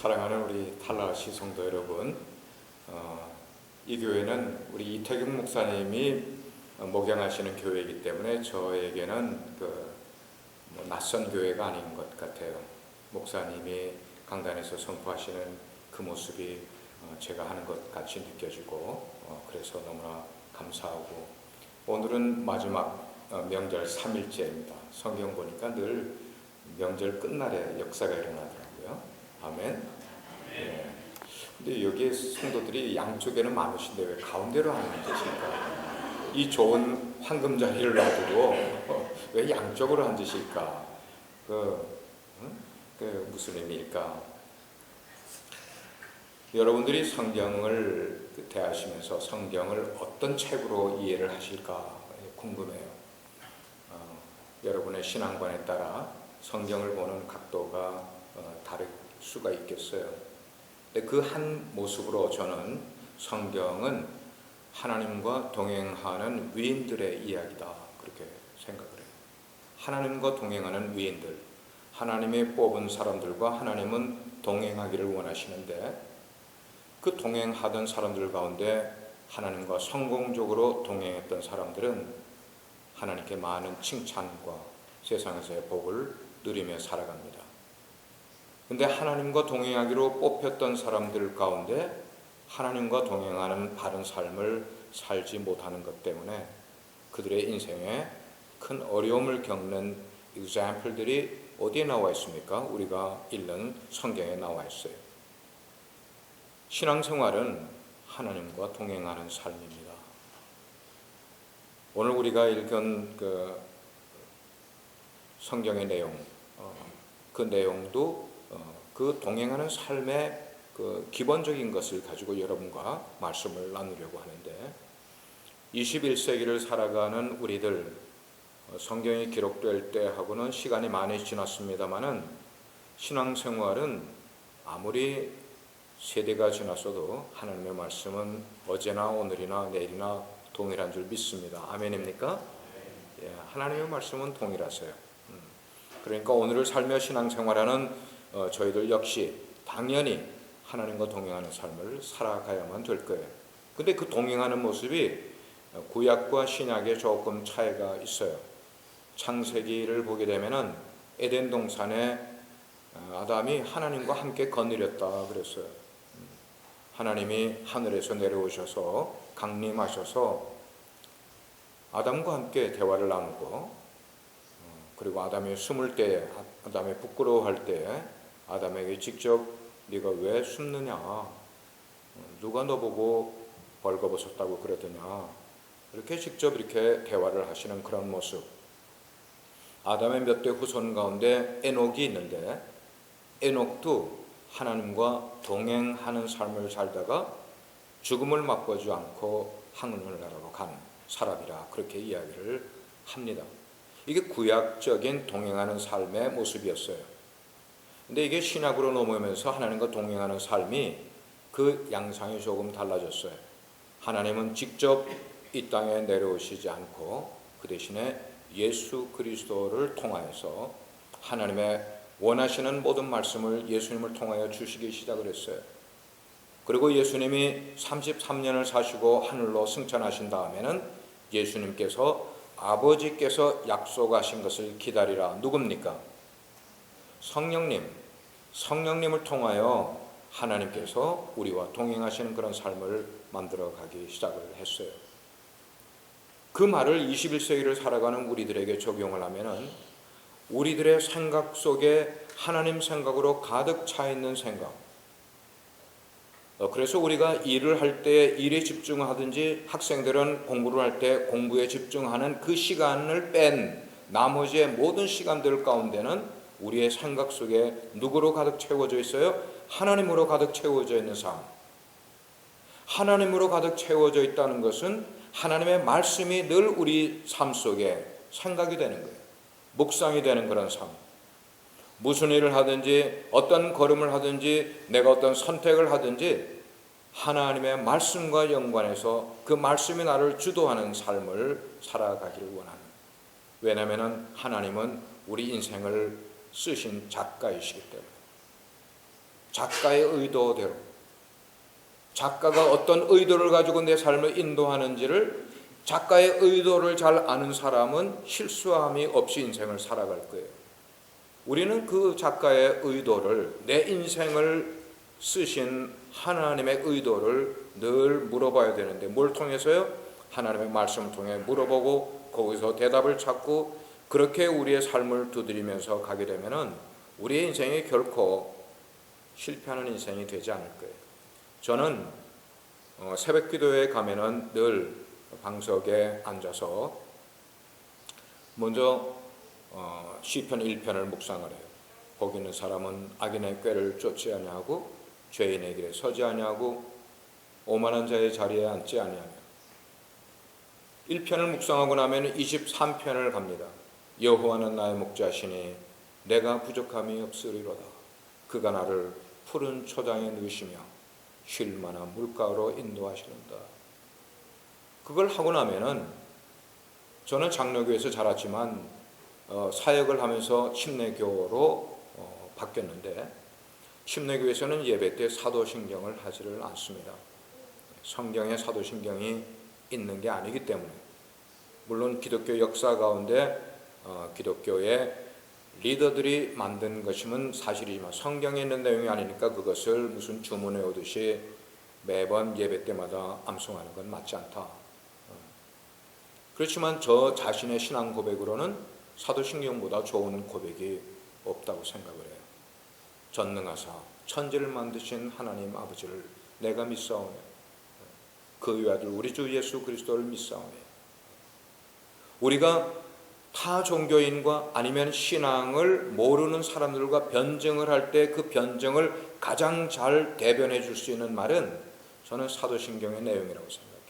사랑하는 우리 탈라시 성도 여러분, 이 교회는 우리 이태경 목사님이 목양하시는 교회이기 때문에 저에게는 낯선 교회가 아닌 것 같아요. 목사님이 강단에서 선포하시는 그 모습이 제가 하는 것 같이 느껴지고 그래서 너무나 감사하고, 오늘은 마지막 명절 3일째입니다. 성경 보니까 늘 명절 끝날에 역사가 일어나더라고요. 아멘. 네. 근데 여기 성도들이 양쪽에는 많으신데 왜 가운데로 앉으실까? 이 좋은 황금 자리를 놔두고 왜 양쪽으로 앉으실까? 무슨 의미일까? 여러분들이 성경을 대하시면서 성경을 어떤 책으로 이해를 하실까 궁금해요. 여러분의 신앙관에 따라 성경을 보는 각도가 다를 수가 있겠어요. 그 한 모습으로 저는 성경은 하나님과 동행하는 위인들의 이야기다, 그렇게 생각을 해요. 하나님과 동행하는 위인들, 하나님이 뽑은 사람들과 하나님은 동행하기를 원하시는데, 그 동행하던 사람들 가운데 하나님과 성공적으로 동행했던 사람들은 하나님께 많은 칭찬과 세상에서의 복을 누리며 살아갑니다. 근데 하나님과 동행하기로 뽑혔던 사람들 가운데 하나님과 동행하는 바른 삶을 살지 못하는 것 때문에 그들의 인생에 큰 어려움을 겪는 example들이 어디에 나와 있습니까? 우리가 읽는 성경에 나와 있어요. 신앙생활은 하나님과 동행하는 삶입니다. 오늘 우리가 읽은 성경의 내용, 그 내용도 그 동행하는 삶의 기본적인 것을 가지고 여러분과 말씀을 나누려고 하는데, 21세기를 살아가는 우리들, 성경이 기록될 때하고는 시간이 많이 지났습니다마는 신앙생활은 아무리 세대가 지났어도 하나님의 말씀은 어제나 오늘이나 내일이나 동일한 줄 믿습니다. 아멘입니까? 예, 하나님의 말씀은 동일하세요. 그러니까 오늘을 살며 신앙생활하는 저희들 역시 당연히 하나님과 동행하는 삶을 살아가야만 될 거예요. 근데 그 동행하는 모습이 구약과 신약에 조금 차이가 있어요. 창세기를 보게 되면은 에덴 동산에 아담이 하나님과 함께 거느렸다 그랬어요. 하나님이 하늘에서 내려오셔서 강림하셔서 아담과 함께 대화를 나누고, 그리고 아담이 숨을 때에, 아담이 부끄러워할 때에 아담에게 직접 네가 왜 숨느냐, 누가 너 보고 벌거벗었다고 그러더냐, 이렇게 직접 이렇게 대화를 하시는 그런 모습. 아담의 몇 대 후손 가운데 에녹이 있는데, 에녹도 하나님과 동행하는 삶을 살다가 죽음을 맛보지 않고 하늘나라로 간 사람이라 그렇게 이야기를 합니다. 이게 구약적인 동행하는 삶의 모습이었어요. 근데 이게 신약으로 넘어오면서 하나님과 동행하는 삶이 그 양상이 조금 달라졌어요. 하나님은 직접 이 땅에 내려오시지 않고 그 대신에 예수 그리스도를 통하여서 하나님의 원하시는 모든 말씀을 예수님을 통하여 주시기 시작을 했어요. 그리고 예수님이 33년을 사시고 하늘로 승천하신 다음에는 예수님께서 아버지께서 약속하신 것을 기다리라. 누굽니까? 성령님을 통하여 하나님께서 우리와 동행하시는 그런 삶을 만들어가기 시작을 했어요. 그 말을 21세기를 살아가는 우리들에게 적용을 하면은 우리들의 생각 속에 하나님 생각으로 가득 차 있는 생각, 그래서 우리가 일을 할 때 일에 집중하든지 학생들은 공부를 할 때 공부에 집중하는 그 시간을 뺀 나머지의 모든 시간들 가운데는 우리의 생각 속에 누구로 가득 채워져 있어요? 하나님으로 가득 채워져 있는 삶. 하나님으로 가득 채워져 있다는 것은 하나님의 말씀이 늘 우리 삶 속에 생각이 되는 거예요. 묵상이 되는 그런 삶. 무슨 일을 하든지 어떤 걸음을 하든지 내가 어떤 선택을 하든지 하나님의 말씀과 연관해서 그 말씀이 나를 주도하는 삶을 살아가기를 원하는. 왜냐하면 하나님은 우리 인생을 쓰신 작가이시기 때문에. 작가의 의도대로, 작가가 어떤 의도를 가지고 내 삶을 인도하는지를 작가의 의도를 잘 아는 사람은 실수함이 없이 인생을 살아갈 거예요. 우리는 그 작가의 의도를, 내 인생을 쓰신 하나님의 의도를 늘 물어봐야 되는데, 뭘 통해서요? 하나님의 말씀을 통해 물어보고 거기서 대답을 찾고, 그렇게 우리의 삶을 두드리면서 가게 되면은 우리의 인생이 결코 실패하는 인생이 되지 않을 거예요. 저는 새벽 기도에 가면은 늘 방석에 앉아서 먼저 시편 1편을 묵상을 해요. 복 있는 사람은 악인의 꾀를 쫓지 아니하고 죄인의 길에 서지 아니하고 오만한 자의 자리에 앉지 아니하며. 1편을 묵상하고 나면 23편을 갑니다. 여호와는 나의 목자시니 내가 부족함이 없으리로다. 그가 나를 푸른 초장에 누이시며 쉴 만한 물가로 인도하시는다. 그걸 하고 나면은, 저는 장로교에서 자랐지만 사역을 하면서 침례교로 바뀌었는데, 침례교에서는 예배 때 사도신경을 하지를 않습니다. 성경에 사도신경이 있는 게 아니기 때문에. 물론 기독교 역사 가운데 기독교의 리더들이 만든 것이면 사실이지만 성경에 있는 내용이 아니니까 그것을 무슨 주문해 오듯이 매번 예배 때마다 암송하는 건 맞지 않다. 그렇지만 저 자신의 신앙 고백으로는 사도신경보다 좋은 고백이 없다고 생각을 해요. 전능하사 천지를 만드신 하나님 아버지를 내가 믿사오며 그 외아들 우리 주 예수 그리스도를 믿사오며. 우리가 타 종교인과 아니면 신앙을 모르는 사람들과 변증을 할 때 그 변증을 가장 잘 대변해 줄 수 있는 말은 저는 사도신경의 내용이라고 생각해요.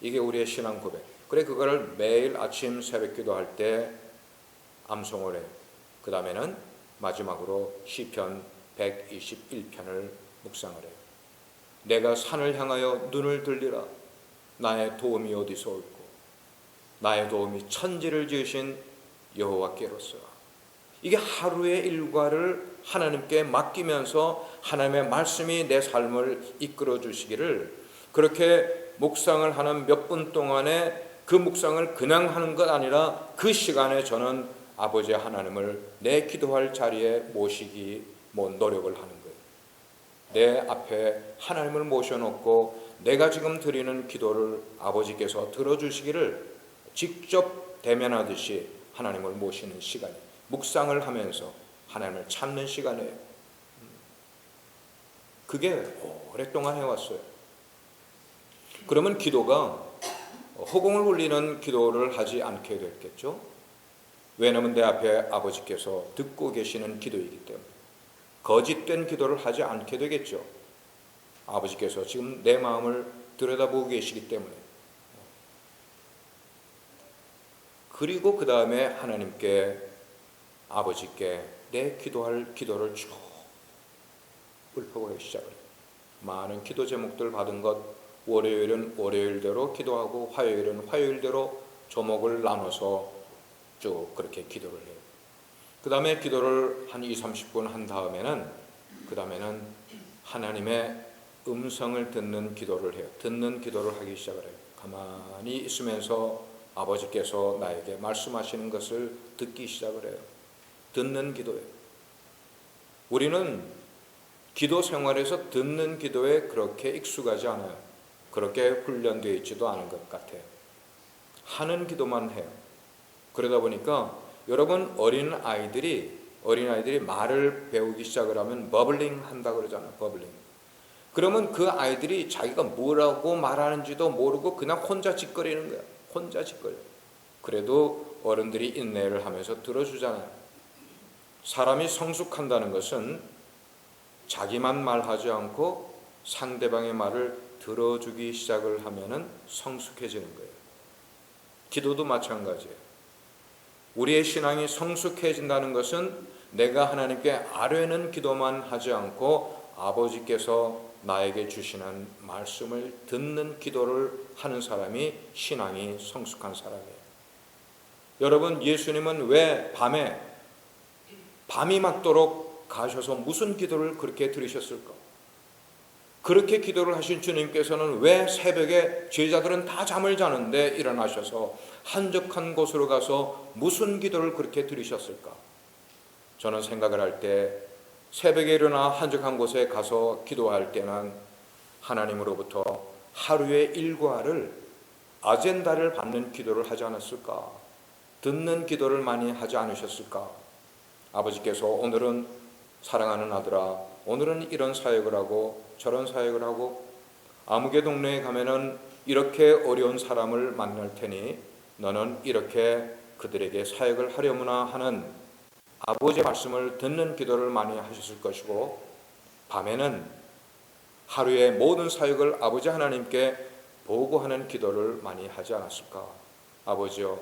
이게 우리의 신앙 고백. 그래, 그거를 매일 아침 새벽 기도할 때 암송을 해요. 그 다음에는 마지막으로 시편 121편을 묵상을 해요. 내가 산을 향하여 눈을 들리라. 나의 도움이 어디서 올까? 나의 도움이 천지를 지으신 여호와께로서. 이게 하루의 일과를 하나님께 맡기면서 하나님의 말씀이 내 삶을 이끌어 주시기를, 그렇게 묵상을 하는 몇 분 동안에 그 묵상을 그냥 하는 것 아니라 그 시간에 저는 아버지 하나님을 내 기도할 자리에 모시기 노력을 하는 거예요. 내 앞에 하나님을 모셔놓고 내가 지금 드리는 기도를 아버지께서 들어주시기를 직접 대면하듯이 하나님을 모시는 시간이, 묵상을 하면서 하나님을 찾는 시간이에요. 그게 오랫동안 해왔어요. 그러면 기도가 허공을 울리는 기도를 하지 않게 됐겠죠. 왜냐하면 내 앞에 아버지께서 듣고 계시는 기도이기 때문에. 거짓된 기도를 하지 않게 되겠죠. 아버지께서 지금 내 마음을 들여다보고 계시기 때문에. 그리고 그 다음에 하나님께, 아버지께 내 기도할 기도를 쭉 읊어보기 시작을 해요. 많은 기도 제목들 받은 것, 월요일은 월요일대로 기도하고 화요일은 화요일대로 조목을 나눠서 쭉 그렇게 기도를 해요. 그 다음에 기도를 한 20-30분 한 다음에는, 그 다음에는 하나님의 음성을 듣는 기도를 해요. 듣는 기도를 하기 시작을 해요. 가만히 있으면서 아버지께서 나에게 말씀하시는 것을 듣기 시작을 해요. 듣는 기도예요. 우리는 기도 생활에서 듣는 기도에 그렇게 익숙하지 않아요. 그렇게 훈련되어 있지도 않은 것 같아요. 하는 기도만 해요. 그러다 보니까 여러분, 어린아이들이 말을 배우기 시작을 하면 버블링 한다고 그러잖아요. 버블링. 그러면 그 아이들이 자기가 뭐라고 말하는지도 모르고 그냥 혼자 짓거리는 거야. 혼자 짓거려. 그래도 어른들이 인내를 하면서 들어주잖아요. 사람이 성숙한다는 것은 자기만 말하지 않고 상대방의 말을 들어주기 시작을 하면은 성숙해지는 거예요. 기도도 마찬가지예요. 우리의 신앙이 성숙해진다는 것은 내가 하나님께 아뢰는 기도만 하지 않고 아버지께서 나에게 주시는 말씀을 듣는 기도를 하는 사람이 신앙이 성숙한 사람이에요. 여러분, 예수님은 왜 밤이 맞도록 가셔서 무슨 기도를 그렇게 드리셨을까? 그렇게 기도를 하신 주님께서는 왜 새벽에 제자들은 다 잠을 자는데 일어나셔서 한적한 곳으로 가서 무슨 기도를 그렇게 드리셨을까? 저는 생각을 할 때 새벽에 일어나 한적한 곳에 가서 기도할 때는 하나님으로부터 하루의 일과를 아젠다를 받는 기도를 하지 않았을까? 듣는 기도를 많이 하지 않으셨을까? 아버지께서 오늘은 사랑하는 아들아, 오늘은 이런 사역을 하고 저런 사역을 하고 아무개 동네에 가면은 이렇게 어려운 사람을 만날 테니 너는 이렇게 그들에게 사역을 하려무나 하는 아버지의 말씀을 듣는 기도를 많이 하셨을 것이고, 밤에는 하루의 모든 사역을 아버지 하나님께 보고하는 기도를 많이 하지 않았을까? 아버지요,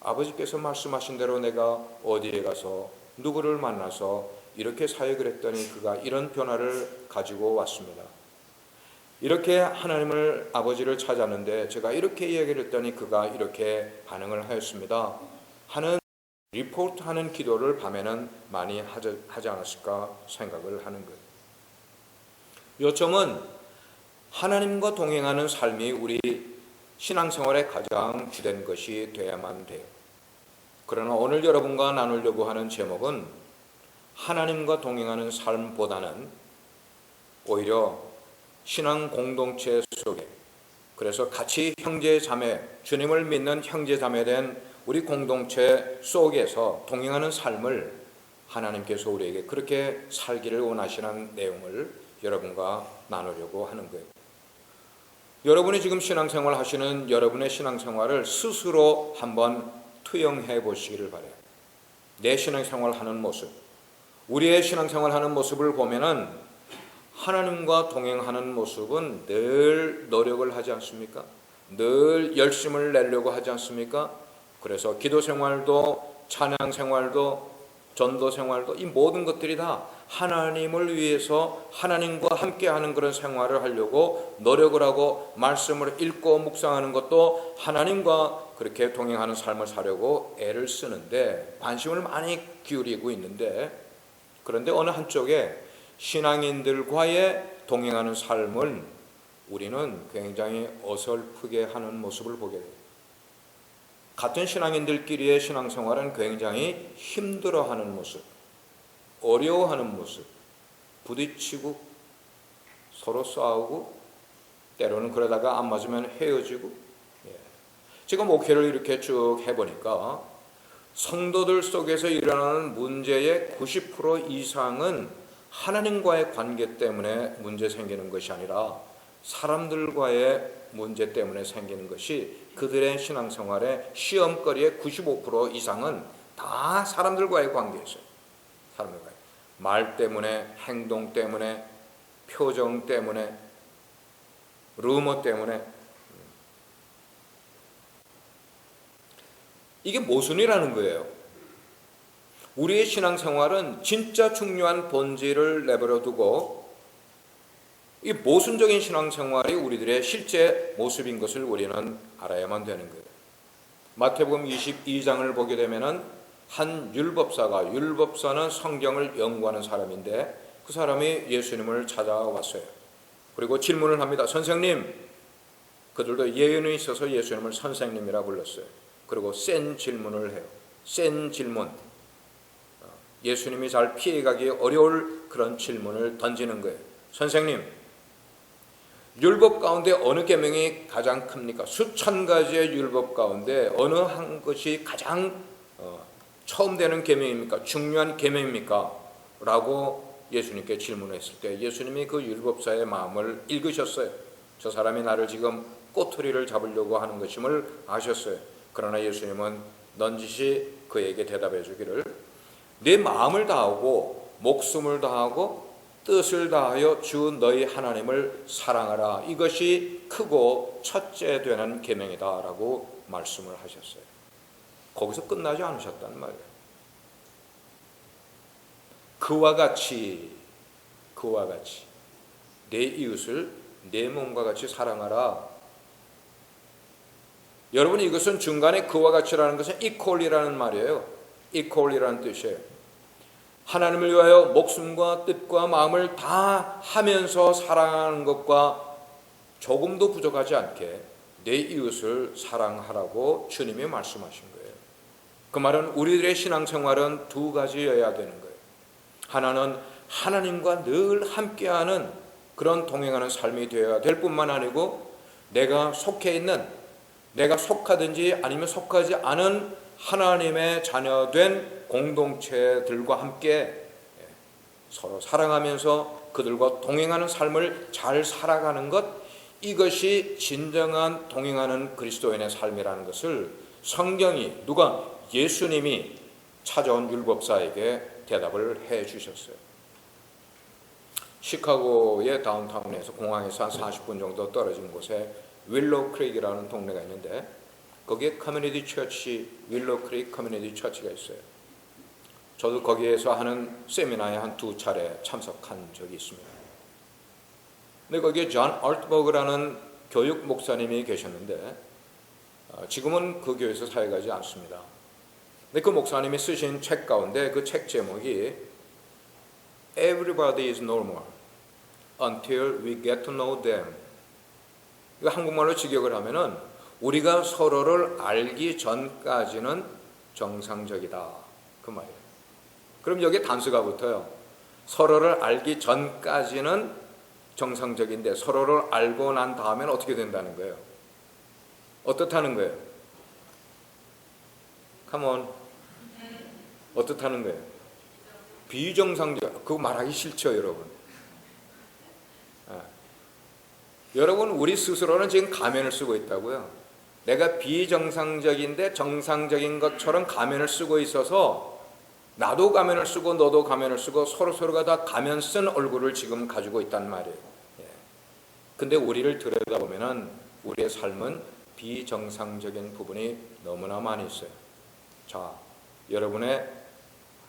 아버지께서 말씀하신 대로 내가 어디에 가서 누구를 만나서 이렇게 사역을 했더니 그가 이런 변화를 가지고 왔습니다. 이렇게 하나님을 아버지를 찾았는데 제가 이렇게 이야기를 했더니 그가 이렇게 반응을 하였습니다 하는 리포트하는 기도를 밤에는 많이 하지 않았을까 생각을 하는 거예요. 요점은 하나님과 동행하는 삶이 우리 신앙생활의 가장 주된 것이 되어야만 돼요. 그러나 오늘 여러분과 나누려고 하는 제목은 하나님과 동행하는 삶보다는 오히려 신앙 공동체 속에, 그래서 같이 형제 자매, 주님을 믿는 형제 자매된 우리 공동체 속에서 동행하는 삶을 하나님께서 우리에게 그렇게 살기를 원하시는 내용을 여러분과 나누려고 하는 거예요. 여러분이 지금 신앙생활 하시는 여러분의 신앙생활을 스스로 한번 투영해 보시기를 바라요. 내 신앙생활 하는 모습, 우리의 신앙생활 하는 모습을 보면은 하나님과 동행하는 모습은 늘 노력을 하지 않습니까? 늘 열심을 내려고 하지 않습니까? 그래서 기도 생활도 찬양 생활도 전도 생활도 이 모든 것들이 다 하나님을 위해서 하나님과 함께하는 그런 생활을 하려고 노력을 하고 말씀을 읽고 묵상하는 것도 하나님과 그렇게 동행하는 삶을 사려고 애를 쓰는데 관심을 많이 기울이고 있는데, 그런데 어느 한쪽에 신앙인들과의 동행하는 삶을 우리는 굉장히 어설프게 하는 모습을 보게 돼요. 같은 신앙인들끼리의 신앙생활은 굉장히 힘들어하는 모습, 어려워하는 모습, 부딪히고 서로 싸우고 때로는 그러다가 안 맞으면 헤어지고. 제가 목회를 이렇게 쭉 해보니까 성도들 속에서 일어나는 문제의 90% 이상은 하나님과의 관계 때문에 문제 생기는 것이 아니라 사람들과의 문제 때문에 생기는 것이, 그들의 신앙생활의 시험거리의 95% 이상은 다 사람들과의 관계였어요. 사람들과의 말 때문에, 행동 때문에, 표정 때문에, 루머 때문에. 이게 모순이라는 거예요. 우리의 신앙생활은 진짜 중요한 본질을 내버려 두고 이 모순적인 신앙생활이 우리들의 실제 모습인 것을 우리는 알아야만 되는 거예요. 마태복음 22장을 보게 되면은 한 율법사는 성경을 연구하는 사람인데 그 사람이 예수님을 찾아왔어요. 그리고 질문을 합니다. 선생님, 그들도 예언이 있어서 예수님을 선생님이라 불렀어요. 그리고 센 질문을 해요. 센 질문. 예수님이 잘 피해가기 어려울 그런 질문을 던지는 거예요. 선생님, 율법 가운데 어느 계명이 가장 큽니까? 수천 가지의 율법 가운데 어느 한 것이 가장 처음 되는 계명입니까? 중요한 계명입니까? 라고 예수님께 질문했을 때 예수님이 그 율법사의 마음을 읽으셨어요. 저 사람이 나를 지금 꼬투리를 잡으려고 하는 것임을 아셨어요. 그러나 예수님은 넌지시 그에게 대답해 주기를, 네 마음을 다하고 목숨을 다하고 뜻을 다하여 주 너희 하나님을 사랑하라. 이것이 크고 첫째 되는 계명이다 라고 말씀을 하셨어요. 거기서 끝나지 않으셨단 말이에요. 그와 같이 내 이웃을 내 몸과 같이 사랑하라. 여러분, 이것은 중간에 그와 같이라는 것은 equal이라는 말이에요. equal이라는 뜻이에요. 하나님을 위하여 목숨과 뜻과 마음을 다 하면서 사랑하는 것과 조금도 부족하지 않게 내 이웃을 사랑하라고 주님이 말씀하신 거예요. 그 말은 우리들의 신앙생활은 두 가지여야 되는 거예요. 하나는 하나님과 늘 함께하는 그런 동행하는 삶이 되어야 될 뿐만 아니고, 내가 속해 있는, 내가 속하든지 아니면 속하지 않은 하나님의 자녀된 공동체들과 함께 서로 사랑하면서 그들과 동행하는 삶을 잘 살아가는 것, 이것이 진정한 동행하는 그리스도인의 삶이라는 것을 성경이, 누가? 예수님이 찾아온 율법사에게 대답을 해 주셨어요. 시카고의 다운타운에서 공항에서 한 40분 정도 떨어진 곳에 윌로우 크릭이라는 동네가 있는데, 거기에 커뮤니티 처치, 윌로우 크릭 커뮤니티 처치가 있어요. 저도 거기에서 하는 세미나에 한 2차례 참석한 적이 있습니다. 근데 거기에 존 얼트버그라는 교육 목사님이 계셨는데, 지금은 그 교회에서 사역하지 않습니다. 근데 그 목사님이 쓰신 책 가운데 그 책 제목이 Everybody is normal until we get to know them. 이거 한국말로 직역을 하면은 우리가 서로를 알기 전까지는 정상적이다, 그 말이에요. 그럼 여기에 단수가 붙어요. 서로를 알기 전까지는 정상적인데 서로를 알고 난 다음에는 어떻게 된다는 거예요? 어떻다는 거예요? Come on. 어떻다는 거예요? 비정상적. 그거 말하기 싫죠, 여러분. 여러분, 우리 스스로는 지금 가면을 쓰고 있다고요. 내가 비정상적인데 정상적인 것처럼 가면을 쓰고 있어서, 나도 가면을 쓰고 너도 가면을 쓰고 서로가 다 가면 쓴 얼굴을 지금 가지고 있단 말이에요. 근데 우리를 들여다보면 우리의 삶은 비정상적인 부분이 너무나 많이 있어요. 자, 여러분의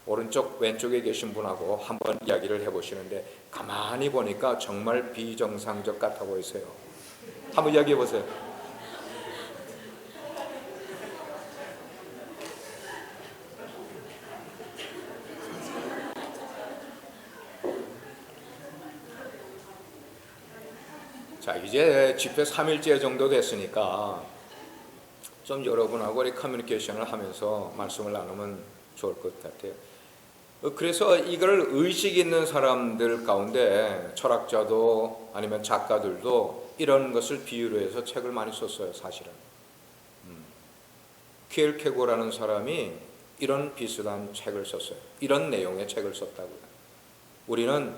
오른쪽 왼쪽에 계신 분하고 한번 이야기를 해보시는데 가만히 보니까 정말 비정상적 같아 보이세요. 한번 이야기해 보세요. 자, 이제 집회 3일째 정도 됐으니까 좀 여러분하고 우리 커뮤니케이션을 하면서 말씀을 나누면 좋을 것 같아요. 그래서 이걸 의식 있는 사람들 가운데 철학자도 아니면 작가들도 이런 것을 비유로 해서 책을 많이 썼어요, 사실은. 퀴엘케고라는 사람이 이런 비슷한 책을 썼어요. 이런 내용의 책을 썼다고요. 우리는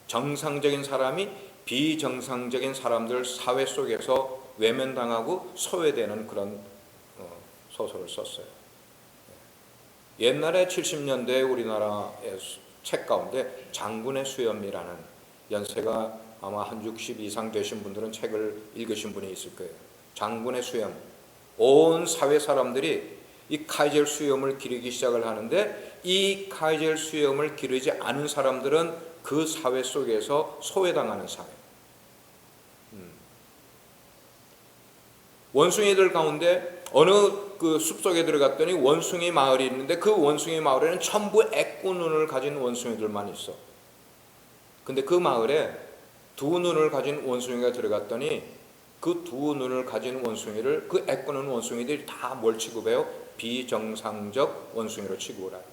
정상적인 사람이 비정상적인 사람들 사회 속에서 외면당하고 소외되는 그런 소설을 썼어요. 옛날에 70년대 우리나라의 책 가운데 장군의 수염이라는, 연세가 아마 한 60 이상 되신 분들은 책을 읽으신 분이 있을 거예요. 장군의 수염. 온 사회 사람들이 이 카이젤 수염을 기르기 시작을 하는데, 이 카이젤 수염을 기르지 않은 사람들은 그 사회 속에서 소외당하는 사회. 원숭이들 가운데 어느 그 숲속에 들어갔더니 원숭이 마을이 있는데, 그 원숭이 마을에는 전부 애꾸눈을 가진 원숭이들만 있어. 근데 그 마을에 두 눈을 가진 원숭이가 들어갔더니 그 두 눈을 가진 원숭이를 그 애꾸는 원숭이들이 다 뭘 취급해요? 비정상적 원숭이로 취급을 합니다.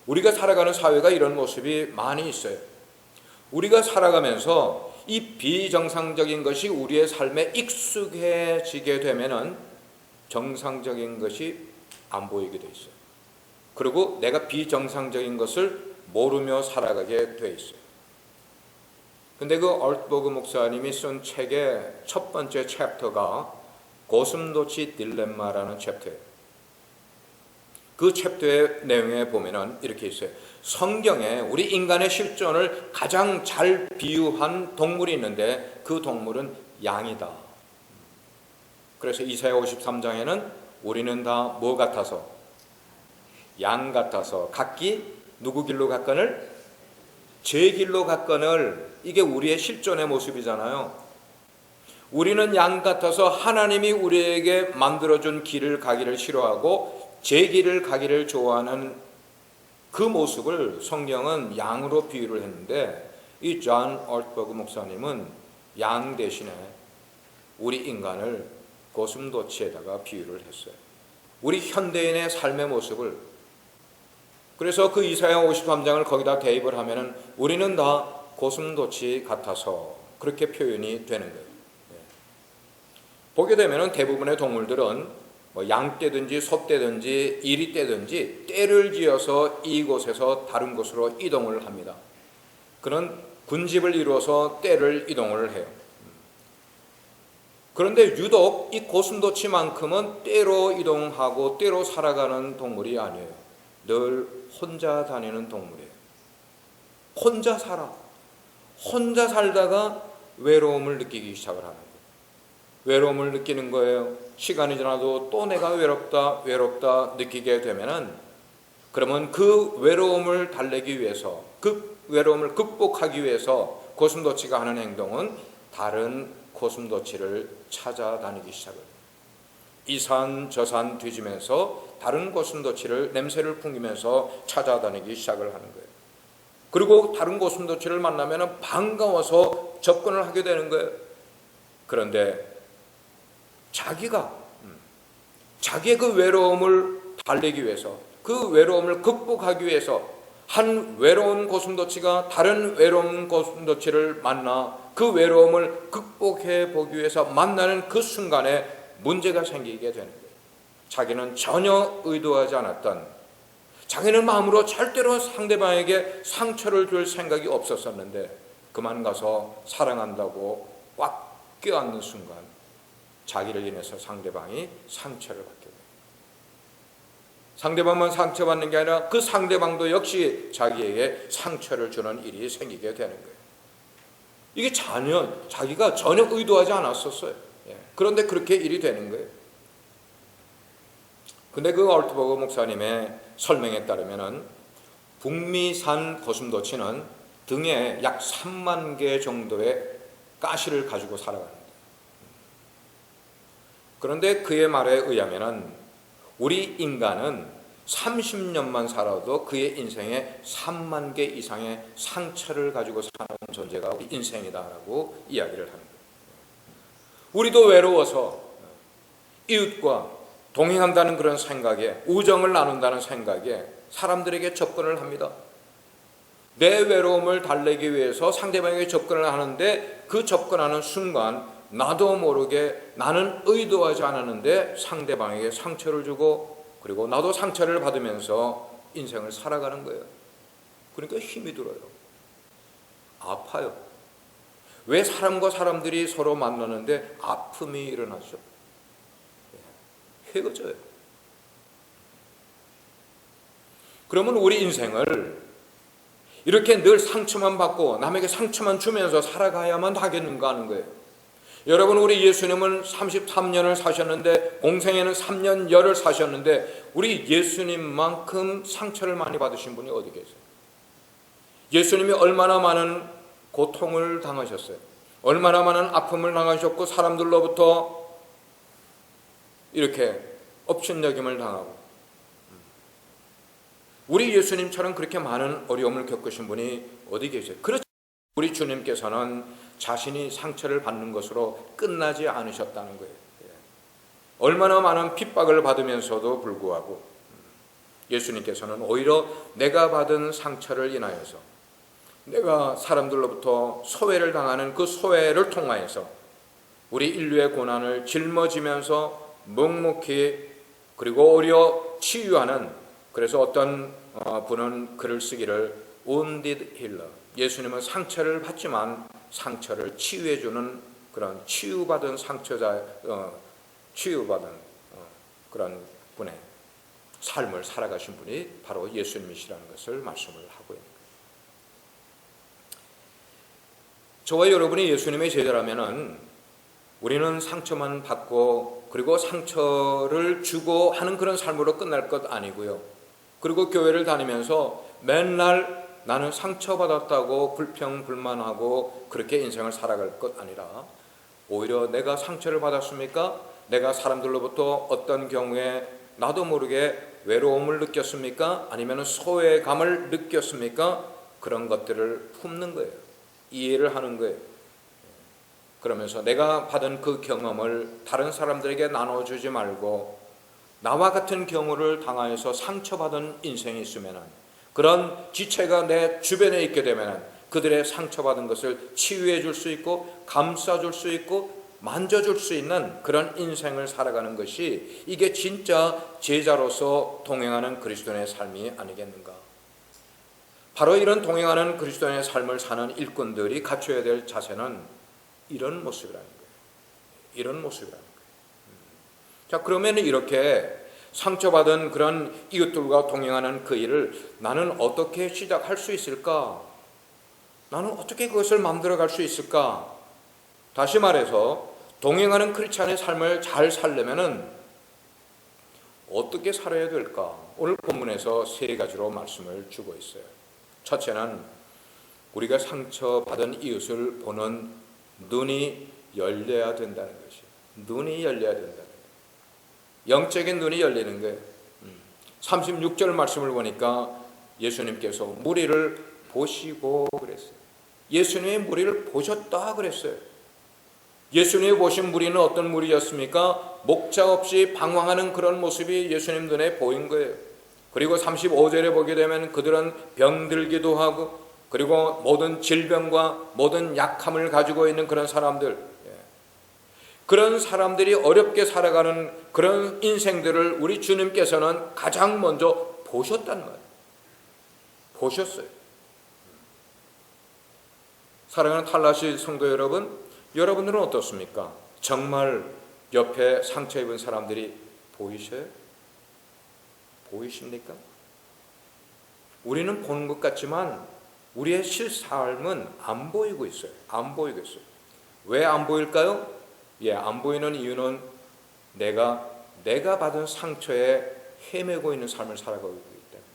우리가 살아가는 사회가 이런 모습이 많이 있어요. 우리가 살아가면서 이 비정상적인 것이 우리의 삶에 익숙해지게 되면은 정상적인 것이 안 보이게 돼 있어요. 그리고 내가 비정상적인 것을 모르며 살아가게 돼 있어요. 근데 그 얼트버그 목사님이 쓴 책의 첫 번째 챕터가 고슴도치 딜레마라는 챕터예요. 그 챕터의 내용에 보면은 이렇게 있어요. 성경에 우리 인간의 실존을 가장 잘 비유한 동물이 있는데 그 동물은 양이다. 그래서 이사야 53장에는 우리는 다 뭐 같아서? 양 같아서 각기 누구 길로 갔거늘? 제 길로 갔거늘. 이게 우리의 실존의 모습이잖아요. 우리는 양 같아서 하나님이 우리에게 만들어준 길을 가기를 싫어하고 제 길을 가기를 좋아하는 그 모습을 성경은 양으로 비유를 했는데 이 존 얼트버그 목사님은 양 대신에 우리 인간을 고슴도치에다가 비유를 했어요. 우리 현대인의 삶의 모습을, 그래서 그 이사야 53장을 거기다 대입을 하면은 우리는 다 고슴도치 같아서 그렇게 표현이 되는 거예요. 보게 되면은 대부분의 동물들은 뭐 양떼든지 소떼든지 이리떼든지 떼를 지어서 이곳에서 다른 곳으로 이동을 합니다. 그런 군집을 이루어서 떼를 이동을 해요. 그런데 유독 이 고슴도치만큼은 떼로 이동하고 떼로 살아가는 동물이 아니에요. 늘 혼자 다니는 동물이에요. 혼자 살아. 혼자 살다가 외로움을 느끼기 시작을 하는 거예요. 외로움을 느끼는 거예요. 시간이 지나도 또 내가 외롭다 느끼게 되면은, 그러면 그 외로움을 달래기 위해서, 그 외로움을 극복하기 위해서 고슴도치가 하는 행동은 다른 고슴도치를 찾아다니기 시작해요. 이 산 저 산 뒤지면서 다른 고슴도치를 냄새를 풍기면서 찾아다니기 시작을 하는 거예요. 그리고 다른 고슴도치를 만나면 반가워서 접근을 하게 되는 거예요. 그런데 자기의 그 외로움을 달래기 위해서, 그 외로움을 극복하기 위해서 한 외로운 고슴도치가 다른 외로운 고슴도치를 만나 그 외로움을 극복해 보기 위해서 만나는 그 순간에 문제가 생기게 되는 거예요. 자기는 전혀 의도하지 않았던, 자기는 마음으로 절대로 상대방에게 상처를 줄 생각이 없었었는데 그만 가서 사랑한다고 꽉 껴안는 순간 자기를 인해서 상대방이 상처를 받게 돼요. 상대방만 상처받는 게 아니라 그 상대방도 역시 자기에게 상처를 주는 일이 생기게 되는 거예요. 이게 자기가 전혀 의도하지 않았었어요. 그런데 그렇게 일이 되는 거예요. 근데 그 얼트버그 목사님의 설명에 따르면은 북미산 고슴도치는 등에 약 3만 개 정도의 가시를 가지고 살아갑니다. 그런데 그의 말에 의하면은 우리 인간은 30년만 살아도 그의 인생에 3만 개 이상의 상처를 가지고 사는 존재가 우리 인생이다라고 이야기를 합니다. 우리도 외로워서 이웃과 동행한다는 그런 생각에, 우정을 나눈다는 생각에 사람들에게 접근을 합니다. 내 외로움을 달래기 위해서 상대방에게 접근을 하는데 그 접근하는 순간 나도 모르게 나는 의도하지 않았는데 상대방에게 상처를 주고, 그리고 나도 상처를 받으면서 인생을 살아가는 거예요. 그러니까 힘이 들어요. 아파요. 왜 사람과 사람들이 서로 만나는데 아픔이 일어나죠? 헤어져요. 그러면 우리 인생을 이렇게 늘 상처만 받고 남에게 상처만 주면서 살아가야만 하겠는가 하는 거예요. 여러분, 우리 예수님은 33년을 사셨는데, 공생에는 3년 열을 사셨는데 우리 예수님만큼 상처를 많이 받으신 분이 어디 계세요? 예수님이 얼마나 많은 고통을 당하셨어요. 얼마나 많은 아픔을 당하셨고 사람들로부터 이렇게 업신여김을 당하고, 우리 예수님처럼 그렇게 많은 어려움을 겪으신 분이 어디 계세요? 그렇죠. 우리 주님께서는 자신이 상처를 받는 것으로 끝나지 않으셨다는 거예요. 얼마나 많은 핍박을 받으면서도 불구하고 예수님께서는 오히려 내가 받은 상처를 인하여서, 내가 사람들로부터 소외를 당하는 그 소외를 통하여서 우리 인류의 고난을 짊어지면서 묵묵히 그리고 오히려 치유하는, 그래서 어떤 분은 글을 쓰기를 wounded healer, 예수님은 상처를 받지만 상처를 치유해주는 그런 치유받은 치유받은 그런 분의 삶을 살아가신 분이 바로 예수님이시라는 것을 말씀을 하고 있습니다. 저와 여러분이 예수님의 제자라면은 우리는 상처만 받고 그리고 상처를 주고 하는 그런 삶으로 끝날 것 아니고요. 그리고 교회를 다니면서 맨날 나는 상처받았다고 불평불만하고 그렇게 인생을 살아갈 것 아니라, 오히려 내가 상처를 받았습니까? 내가 사람들로부터 어떤 경우에 나도 모르게 외로움을 느꼈습니까? 아니면 소외감을 느꼈습니까? 그런 것들을 품는 거예요. 이해를 하는 거예요. 그러면서 내가 받은 그 경험을 다른 사람들에게 나눠주지 말고 나와 같은 경우를 당하여서 상처받은 인생이 있으면 그런 지체가 내 주변에 있게 되면 그들의 상처받은 것을 치유해 줄 수 있고 감싸줄 수 있고 만져줄 수 있는 그런 인생을 살아가는 것이 이게 진짜 제자로서 동행하는 그리스도인의 삶이 아니겠는가. 바로 이런 동행하는 그리스도인의 삶을 사는 일꾼들이 갖춰야 될 자세는 이런 모습이라는 거예요. 이런 모습이라는 거예요. 자, 그러면 이렇게 상처받은 그런 이웃들과 동행하는 그 일을 나는 어떻게 시작할 수 있을까? 나는 어떻게 그것을 만들어갈 수 있을까? 다시 말해서 동행하는 크리스찬의 삶을 잘 살려면 어떻게 살아야 될까? 오늘 본문에서 세 가지로 말씀을 주고 있어요. 첫째는 우리가 상처받은 이웃을 보는 눈이 열려야 된다는 것이. 눈이 열려야 된다는 거예요. 영적인 눈이 열리는 거예요. 36절 말씀을 보니까 예수님께서 무리를 보시고 그랬어요. 예수님이 무리를 보셨다 그랬어요. 예수님이 보신 무리는 어떤 무리였습니까? 목자 없이 방황하는 그런 모습이 예수님 눈에 보인 거예요. 그리고 35절에 보게 되면 그들은 병들기도 하고 그리고 모든 질병과 모든 약함을 가지고 있는 그런 사람들, 그런 사람들이 어렵게 살아가는 그런 인생들을 우리 주님께서는 가장 먼저 보셨단 말이에요. 보셨어요. 사랑하는 탈라시 성도 여러분, 여러분들은 어떻습니까? 정말 옆에 상처 입은 사람들이 보이셔요? 보이십니까? 우리는 보는 것 같지만 우리의 실삶은 안 보이고 있어요. 안 보이고 있어요. 왜 안 보일까요? 안 보이는 이유는 내가 받은 상처에 헤매고 있는 삶을 살아가고 있기 때문에,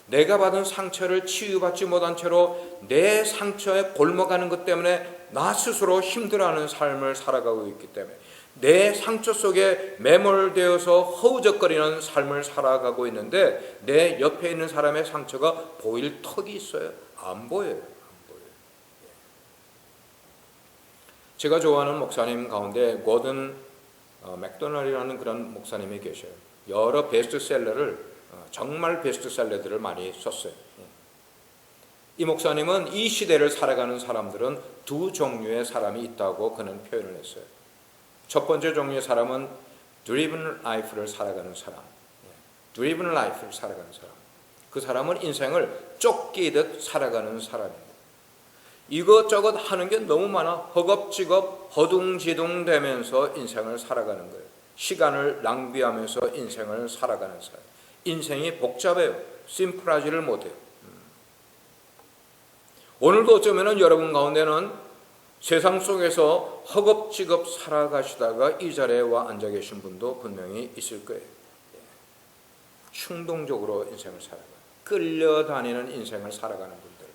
내가 받은 상처를 치유받지 못한 채로 내 상처에 곪어가는 것 때문에 나 스스로 힘들어하는 삶을 살아가고 있기 때문에 내 상처 속에 매몰되어서 허우적거리는 삶을 살아가고 있는데 내 옆에 있는 사람의 상처가 보일 턱이 있어요? 안 보여요. 제가 좋아하는 목사님 가운데 고든 맥도널이라는 그런 목사님이 계셔요. 여러 베스트셀러를 정말 베스트셀러들을 많이 썼어요. 이 목사님은 이 시대를 살아가는 사람들은 두 종류의 사람이 있다고 그는 표현을 했어요. 첫 번째 종류의 사람은 driven life를 살아가는 사람, driven life를 살아가는 사람. 그 사람은 인생을 쫓기듯 살아가는 사람입니다. 이것저것 하는 게 너무 많아. 허겁지겁 허둥지둥 되면서 인생을 살아가는 거예요. 시간을 낭비하면서 인생을 살아가는 사람. 인생이 복잡해요. 심플하지를 못해요. 오늘도 어쩌면 여러분 가운데는 세상 속에서 허겁지겁 살아가시다가 이 자리에 와 앉아 계신 분도 분명히 있을 거예요. 충동적으로 인생을 살아가요. 끌려다니는 인생을 살아가는 분들.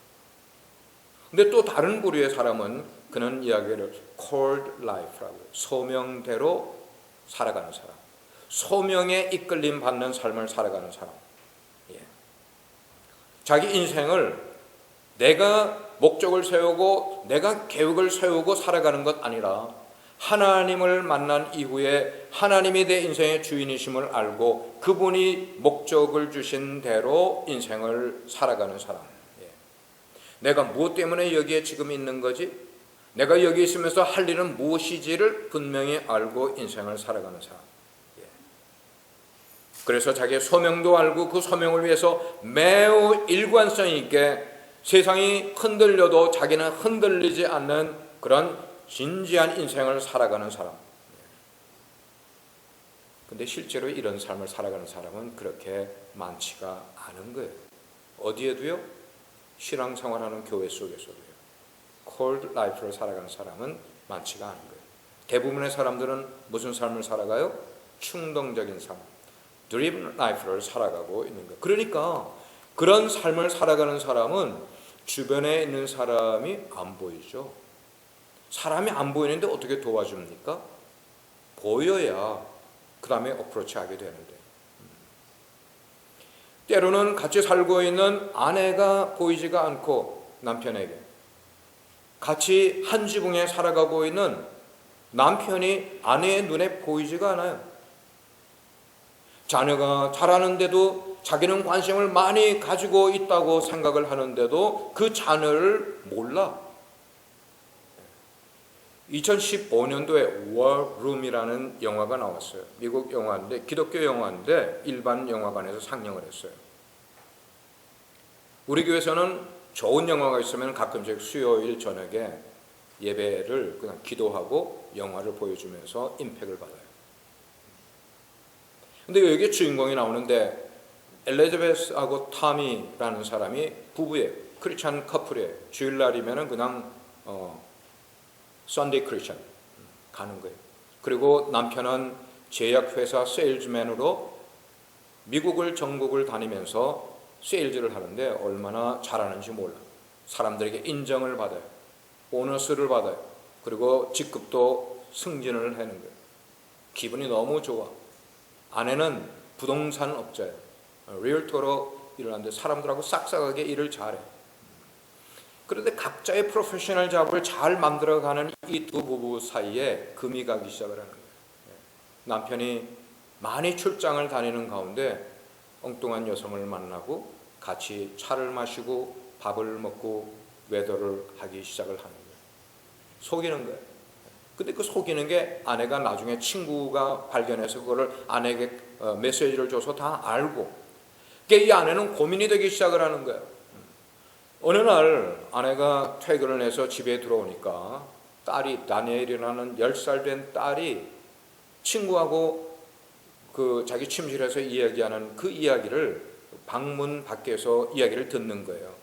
근데 또 다른 부류의 사람은 그는 이야기를 called life라고, 소명대로 살아가는 사람, 소명에 이끌림 받는 삶을 살아가는 사람. 자기 인생을 내가 목적을 세우고 내가 계획을 세우고 살아가는 것 아니라 하나님을 만난 이후에 하나님이 내 인생의 주인이심을 알고 그분이 목적을 주신 대로 인생을 살아가는 사람. 내가 무엇 때문에 여기에 지금 있는 거지? 내가 여기 있으면서 할 일은 무엇이지를 분명히 알고 인생을 살아가는 사람. 그래서 자기의 소명도 알고 그 소명을 위해서 매우 일관성 있게 세상이 흔들려도 자기는 흔들리지 않는 그런 진지한 인생을 살아가는 사람. 근데 실제로 이런 삶을 살아가는 사람은 그렇게 많지가 않은 거예요. 어디에도요? 신앙생활하는 교회 속에서도요. 콜드 라이프를 살아가는 사람은 많지가 않은 거예요. 대부분의 사람들은 무슨 삶을 살아가요? 충동적인 삶, 드리븐 라이프를 살아가고 있는 거예요. 그러니까 그런 삶을 살아가는 사람은 주변에 있는 사람이 안 보이죠. 사람이 안 보이는데 어떻게 도와줍니까? 보여야 그 다음에 어프로치 하게 되는데. 때로는 같이 살고 있는 아내가 보이지가 않고 남편에게, 같이 한 지붕에 살아가고 있는 남편이 아내의 눈에 보이지가 않아요. 자녀가 자라는데도 자기는 관심을 많이 가지고 있다고 생각을 하는데도 그 자녀를 몰라. 2015년도에 워룸이라는 영화가 나왔어요. 미국 영화인데, 기독교 영화인데 일반 영화관에서 상영을 했어요. 우리 교회에서는 좋은 영화가 있으면 가끔씩 수요일 저녁에 예배를 그냥 기도하고 영화를 보여주면서 임팩을 받아요. 근데 여기 주인공이 나오는데 엘리자베스하고 타미라는 사람이 부부예요. 크리스찬 커플이에요. 주일날이면은 그냥 썬데이 크리스찬 가는 거예요. 그리고 남편은 제약회사 세일즈맨으로 미국을 전국을 다니면서 세일즈를 하는데 얼마나 잘하는지 몰라. 사람들에게 인정을 받아요. 보너스를 받아요. 그리고 직급도 승진을 하는 거예요. 기분이 너무 좋아. 아내는 부동산 업자예요. 리얼터로 일을 하는데 사람들하고 싹싹하게 일을 잘해. 그런데 각자의 프로페셔널 잡을 잘 만들어가는 이 두 부부 사이에 금이 가기 시작을 하는 거예요. 남편이 많이 출장을 다니는 가운데 엉뚱한 여성을 만나고 같이 차를 마시고 밥을 먹고 외도를 하기 시작을 하는 거예요. 속이는 거예요. 근데 그 속이는 게 아내가 나중에 친구가 발견해서 그거를 아내에게 메시지를 줘서 다 알고, 그러니까 이 아내는 고민이 되기 시작을 하는 거예요. 어느 날 아내가 퇴근을 해서 집에 들어오니까 딸이, 다니엘이라는 10살 된 딸이 친구하고 그 자기 침실에서 이야기하는 그 이야기를 방문 밖에서 이야기를 듣는 거예요.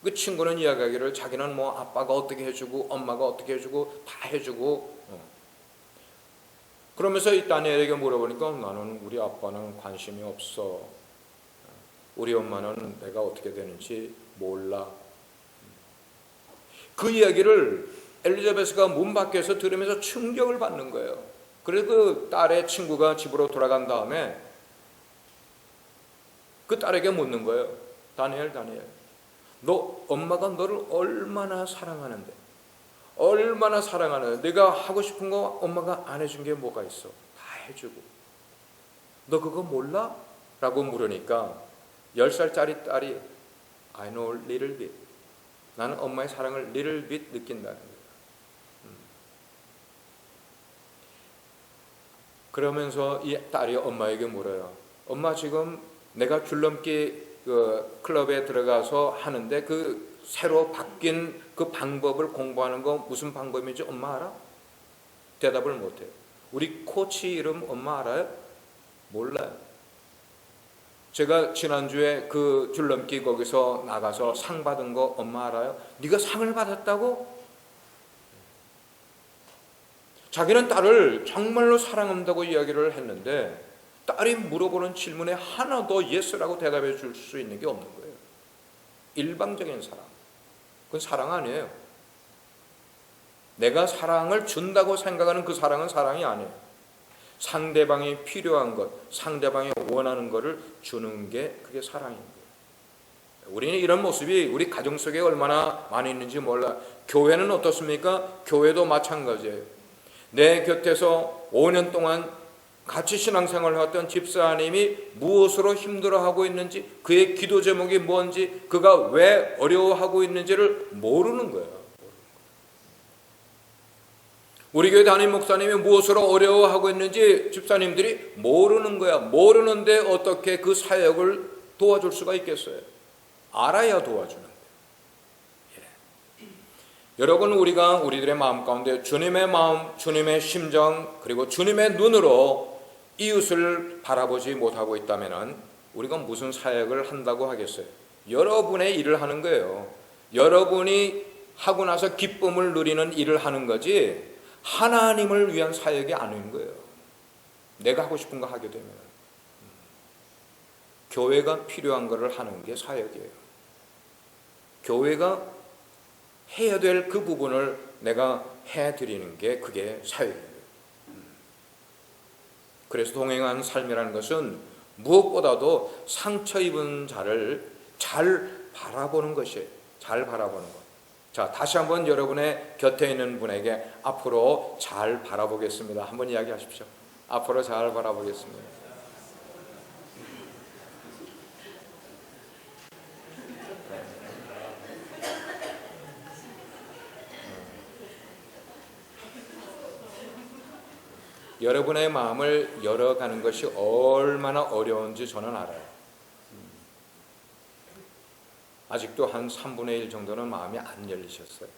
그 친구는 이야기하기를 자기는 뭐 아빠가 어떻게 해주고 엄마가 어떻게 해주고 다 해주고, 그러면서 이 다니엘에게 물어보니까 나는 우리 아빠는 관심이 없어. 우리 엄마는 내가 어떻게 되는지 몰라. 그 이야기를 엘리자베스가 문 밖에서 들으면서 충격을 받는 거예요. 그래서 그 딸의 친구가 집으로 돌아간 다음에 그 딸에게 묻는 거예요. 다니엘, 너 엄마가 너를 얼마나 사랑하는데, 얼마나 사랑하는데 네가 하고 싶은 거 엄마가 안 해준 게 뭐가 있어? 다 해주고. 너 그거 몰라? 라고 물으니까 10살짜리 딸이 I know little bit. 나는 엄마의 사랑을 little bit 느낀다는 거예요. 그러면서 이 딸이 엄마에게 물어요. 엄마, 지금 내가 줄넘기 그 클럽에 들어가서 하는데 그 새로 바뀐 그 방법을 공부하는 거 무슨 방법인지 엄마 알아? 대답을 못해요. 우리 코치 이름 엄마 알아요? 몰라요. 제가 지난주에 그 줄넘기 거기서 나가서 상 받은 거 엄마 알아요? 네가 상을 받았다고? 자기는 딸을 정말로 사랑한다고 이야기를 했는데 딸이 물어보는 질문에 하나도 예스라고 대답해 줄 수 있는 게 없는 거예요. 일방적인 사랑. 그건 사랑 아니에요. 내가 사랑을 준다고 생각하는 그 사랑은 사랑이 아니에요. 상대방이 필요한 것, 상대방이 원하는 것을 주는 게 그게 사랑인 거예요. 우리는 이런 모습이 우리 가정 속에 얼마나 많이 있는지 몰라. 교회는 어떻습니까? 교회도 마찬가지예요. 내 곁에서 5년 동안 같이 신앙생활을 했던 집사님이 무엇으로 힘들어하고 있는지, 그의 기도 제목이 뭔지, 그가 왜 어려워하고 있는지를 모르는 거예요. 우리 교회 담임 목사님이 무엇으로 어려워하고 있는지 집사님들이 모르는 거야. 모르는데 어떻게 그 사역을 도와줄 수가 있겠어요? 알아야 도와주는 거예요. 여러분, 우리가 우리들의 마음 가운데 주님의 마음, 주님의 심정, 그리고 주님의 눈으로 이웃을 바라보지 못하고 있다면 우리가 무슨 사역을 한다고 하겠어요? 여러분의 일을 하는 거예요. 여러분이 하고 나서 기쁨을 누리는 일을 하는 거지 하나님을 위한 사역이 아닌 거예요. 내가 하고 싶은 거 하게 되면 교회가 필요한 것을 하는 게 사역이에요. 교회가 해야 될 그 부분을 내가 해드리는 게 그게 사역이에요. 그래서 동행하는 삶이라는 것은 무엇보다도 상처 입은 자를 잘 바라보는 것이에요. 잘 바라보는 것. 자, 다시 한번 여러분의 곁에 있는 분에게 앞으로 잘 바라보겠습니다. 한번 이야기하십시오. 앞으로 잘 바라보겠습니다. 여러분의 마음을 열어가는 것이 얼마나 어려운지 저는 알아요. 아직도 한 3분의 1 정도는 마음이 안 열리셨어요.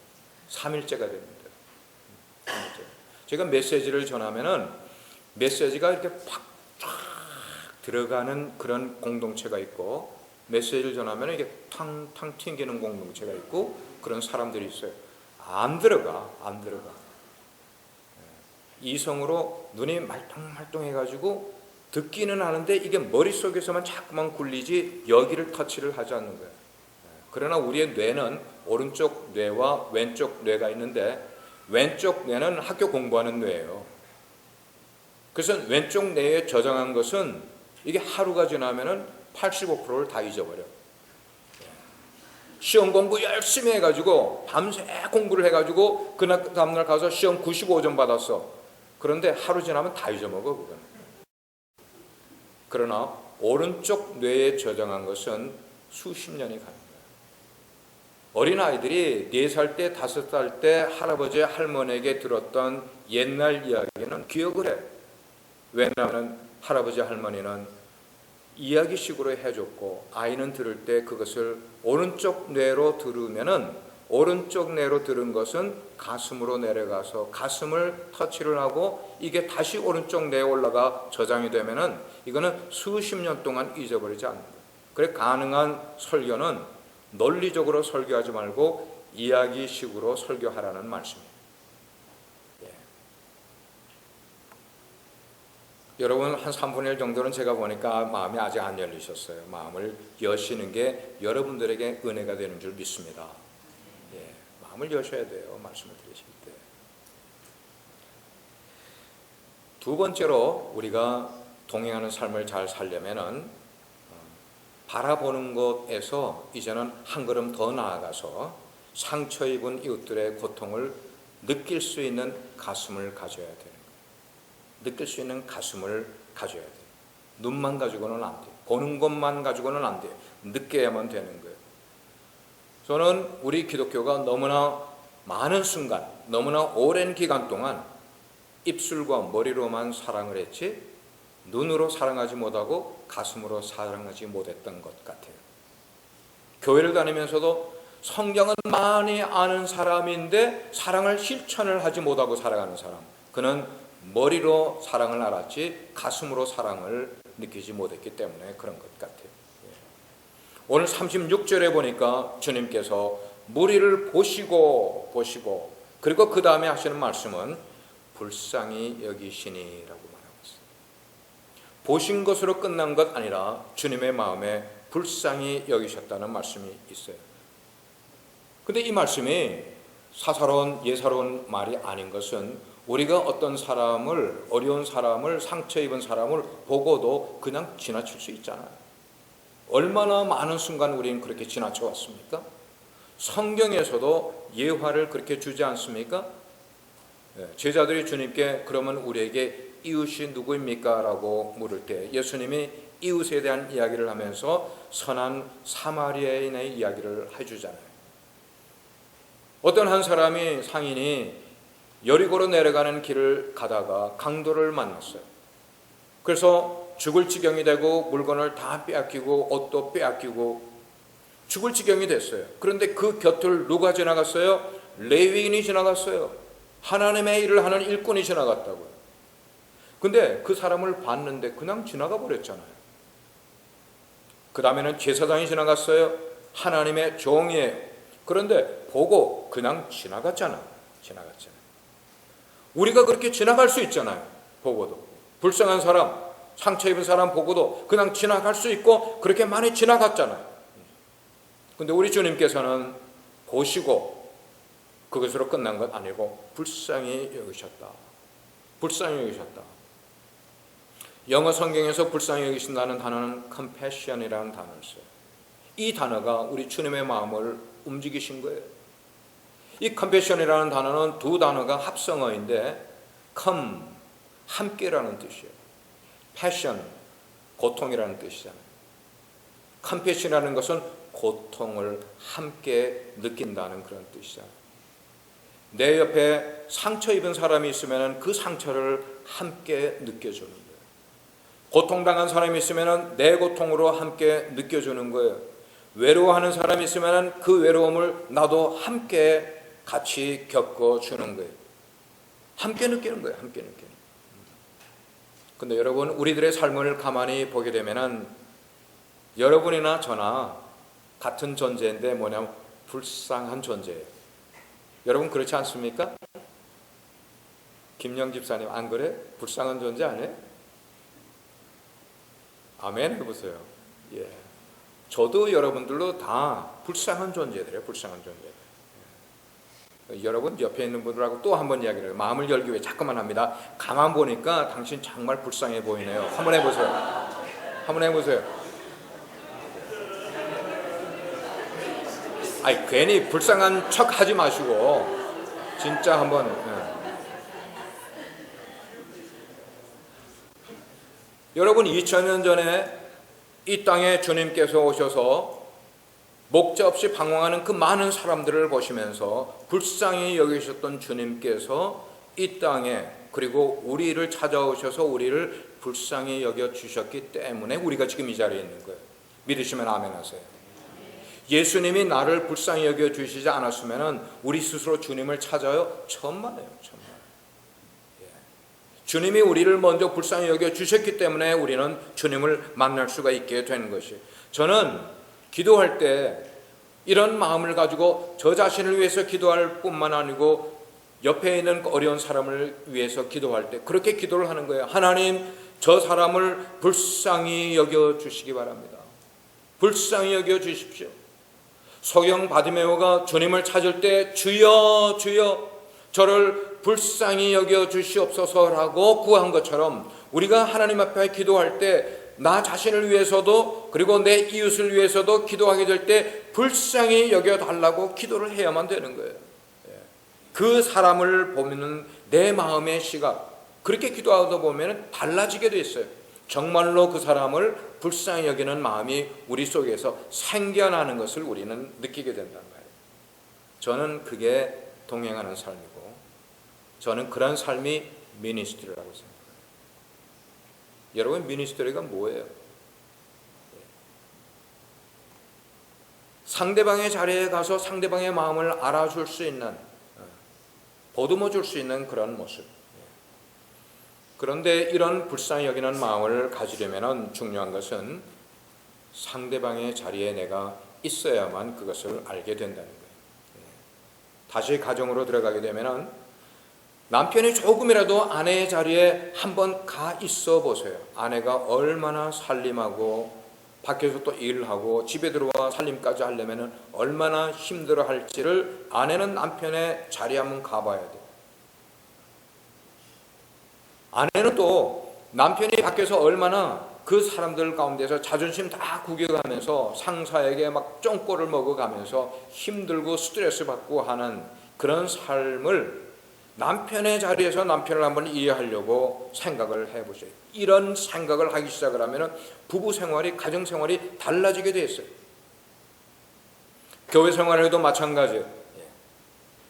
3일째가 됩니다. 3일째. 제가 메시지를 전하면은 메시지가 이렇게 팍 쫙 들어가는 그런 공동체가 있고, 메시지를 전하면 이게 탕탕 튕기는 공동체가 있고, 그런 사람들이 있어요. 안 들어가. 이성으로 눈이 말똥말똥해가지고 듣기는 하는데 이게 머릿속에서만 자꾸만 굴리지 여기를 터치를 하지 않는 거예요. 그러나 우리의 뇌는 오른쪽 뇌와 왼쪽 뇌가 있는데, 왼쪽 뇌는 학교 공부하는 뇌예요. 그래서 왼쪽 뇌에 저장한 것은 이게 하루가 지나면은 85%를 다 잊어버려. 시험 공부 열심히 해가지고 밤새 공부를 해가지고 그 다음날 가서 시험 95점 받았어. 그런데 하루 지나면 다 잊어먹어 그건. 그러나 오른쪽 뇌에 저장한 것은 수십 년이 가는 거예요. 어린아이들이 4살 때 5살 때 할아버지 할머니에게 들었던 옛날 이야기는 기억을 해. 왜냐하면 할아버지 할머니는 이야기식으로 해줬고, 아이는 들을 때 그것을 오른쪽 뇌로 들으면은, 오른쪽 뇌로 들은 것은 가슴으로 내려가서 가슴을 터치를 하고 이게 다시 오른쪽 뇌에 올라가 저장이 되면은 이거는 수십 년 동안 잊어버리지 않는 거예요. 그래 가능한 설교는 논리적으로 설교하지 말고 이야기식으로 설교하라는 말씀이에요. 여러분 한 3분의 1 정도는 제가 보니까 마음이 아직 안 열리셨어요. 마음을 여시는 게 여러분들에게 은혜가 되는 줄 믿습니다. 마음을 여셔야 돼요. 말씀을 들으실 때. 두 번째로 우리가 동행하는 삶을 잘 살려면은 바라보는 것에서 이제는 한 걸음 더 나아가서 상처 입은 이웃들의 고통을 느낄 수 있는 가슴을 가져야 되는 거예요. 느낄 수 있는 가슴을 가져야 돼요. 눈만 가지고는 안 돼요. 보는 것만 가지고는 안 돼요. 느껴야만 되는 거예요. 저는 우리 기독교가 너무나 많은 순간, 너무나 오랜 기간 동안 입술과 머리로만 사랑을 했지 눈으로 사랑하지 못하고 가슴으로 사랑하지 못했던 것 같아요. 교회를 다니면서도 성경은 많이 아는 사람인데 사랑을 실천을 하지 못하고 살아가는 사람, 그는 머리로 사랑을 알았지 가슴으로 사랑을 느끼지 못했기 때문에 그런 것 같아요. 오늘 36절에 보니까 주님께서 무리를 보시고 그리고 그 다음에 하시는 말씀은 불쌍히 여기시니라고 말하고 있어요. 보신 것으로 끝난 것 아니라 주님의 마음에 불쌍히 여기셨다는 말씀이 있어요. 근데 이 말씀이 사사로운 예사로운 말이 아닌 것은 우리가 어떤 사람을, 어려운 사람을, 상처 입은 사람을 보고도 그냥 지나칠 수 있잖아요. 얼마나 많은 순간 우리는 그렇게 지나쳐 왔습니까? 성경에서도 예화를 그렇게 주지 않습니까? 제자들이 주님께 그러면 우리에게 이웃이 누구입니까? 라고 물을 때 예수님이 이웃에 대한 이야기를 하면서 선한 사마리아인의 이야기를 해주잖아요. 어떤 한 사람이 상인이 여리고로 내려가는 길을 가다가 강도를 만났어요. 그래서 죽을 지경이 되고 물건을 다 빼앗기고 옷도 빼앗기고 죽을 지경이 됐어요. 그런데 그 곁을 누가 지나갔어요? 레위인이 지나갔어요. 하나님의 일을 하는 일꾼이 지나갔다고요. 근데 그 사람을 봤는데 그냥 지나가 버렸잖아요. 그 다음에는 제사장이 지나갔어요. 하나님의 종이에요. 그런데 보고 그냥 지나갔잖아요. 우리가 그렇게 지나갈 수 있잖아요. 보고도 불쌍한 사람, 상처 입은 사람 보고도 그냥 지나갈 수 있고 그렇게 많이 지나갔잖아요. 근데 우리 주님께서는 보시고 그것으로 끝난 것 아니고 불쌍히 여기셨다. 영어 성경에서 불쌍히 여기신다는 단어는 compassion이라는 단어를 써요. 이 단어가 우리 주님의 마음을 움직이신 거예요. 이 compassion이라는 단어는 두 단어가 합성어인데 come, 함께라는 뜻이에요. passion, 고통이라는 뜻이잖아요. compassion이라는 것은 고통을 함께 느낀다는 그런 뜻이잖아요. 내 옆에 상처 입은 사람이 있으면 그 상처를 함께 느껴주는 거예요. 고통당한 사람이 있으면 내 고통으로 함께 느껴주는 거예요. 외로워하는 사람이 있으면 그 외로움을 나도 함께 같이 겪어주는 거예요. 함께 느끼는 거예요. 함께 느끼는 거예요. 근데 여러분, 우리들의 삶을 가만히 보게 되면은 여러분이나 저나 같은 존재인데 뭐냐면 불쌍한 존재예요. 여러분 그렇지 않습니까? 김영 집사님 안 그래? 불쌍한 존재 아니에요? 아멘 해보세요. 예. 저도 여러분들도 다 불쌍한 존재들이에요. 불쌍한 존재들. 예. 여러분 옆에 있는 분들하고 또 한 번 이야기를 해요. 마음을 열기 위해 자꾸만 합니다. 가만 보니까 당신 정말 불쌍해 보이네요. 한번 해보세요. 한번 해보세요. 아니 괜히 불쌍한 척 하지 마시고 진짜 한번. 여러분 2000년 전에 이 땅에 주님께서 오셔서 목자 없이 방황하는 그 많은 사람들을 보시면서 불쌍히 여기셨던 주님께서 이 땅에 그리고 우리를 찾아오셔서 우리를 불쌍히 여겨주셨기 때문에 우리가 지금 이 자리에 있는 거예요. 믿으시면 아멘 하세요. 예수님이 나를 불쌍히 여겨주시지 않았으면 우리 스스로 주님을 찾아요? 천만에요. 천만. 주님이 우리를 먼저 불쌍히 여겨주셨기 때문에 우리는 주님을 만날 수가 있게 되는 것이에요. 저는 기도할 때 이런 마음을 가지고 저 자신을 위해서 기도할 뿐만 아니고 옆에 있는 어려운 사람을 위해서 기도할 때 그렇게 기도를 하는 거예요. 하나님, 저 사람을 불쌍히 여겨주시기 바랍니다. 불쌍히 여겨주십시오. 소경 바디메오가 주님을 찾을 때 주여 주여 저를 불쌍히 여겨주시옵소서라고 구한 것처럼 우리가 하나님 앞에 기도할 때 나 자신을 위해서도 그리고 내 이웃을 위해서도 기도하게 될 때 불쌍히 여겨달라고 기도를 해야만 되는 거예요. 그 사람을 보면 내 마음의 시각 그렇게 기도하다 보면 달라지게 돼 있어요. 정말로 그 사람을 불쌍히 여기는 마음이 우리 속에서 생겨나는 것을 우리는 느끼게 된단 말이에요. 저는 그게 동행하는 삶이고 저는 그런 삶이 미니스트리라고 생각해요. 여러분 미니스트리가 뭐예요? 상대방의 자리에 가서 상대방의 마음을 알아줄 수 있는 보듬어 줄 수 있는 그런 모습. 그런데 이런 불쌍히 여기는 마음을 가지려면 중요한 것은 상대방의 자리에 내가 있어야만 그것을 알게 된다는 거예요. 다시 가정으로 들어가게 되면 남편이 조금이라도 아내의 자리에 한번 가 있어 보세요. 아내가 얼마나 살림하고 밖에서 또 일하고 집에 들어와 살림까지 하려면 얼마나 힘들어 할지를 아내는 남편의 자리에 한번 가봐야 돼요. 아내는 또 남편이 밖에서 얼마나 그 사람들 가운데서 자존심 다 구겨가면서 상사에게 막 쫑꼬를 먹어가면서 힘들고 스트레스 받고 하는 그런 삶을 남편의 자리에서 남편을 한번 이해하려고 생각을 해보세요. 이런 생각을 하기 시작을 하면 부부 생활이 가정 생활이 달라지게 돼 있어요. 교회 생활에도 마찬가지예요.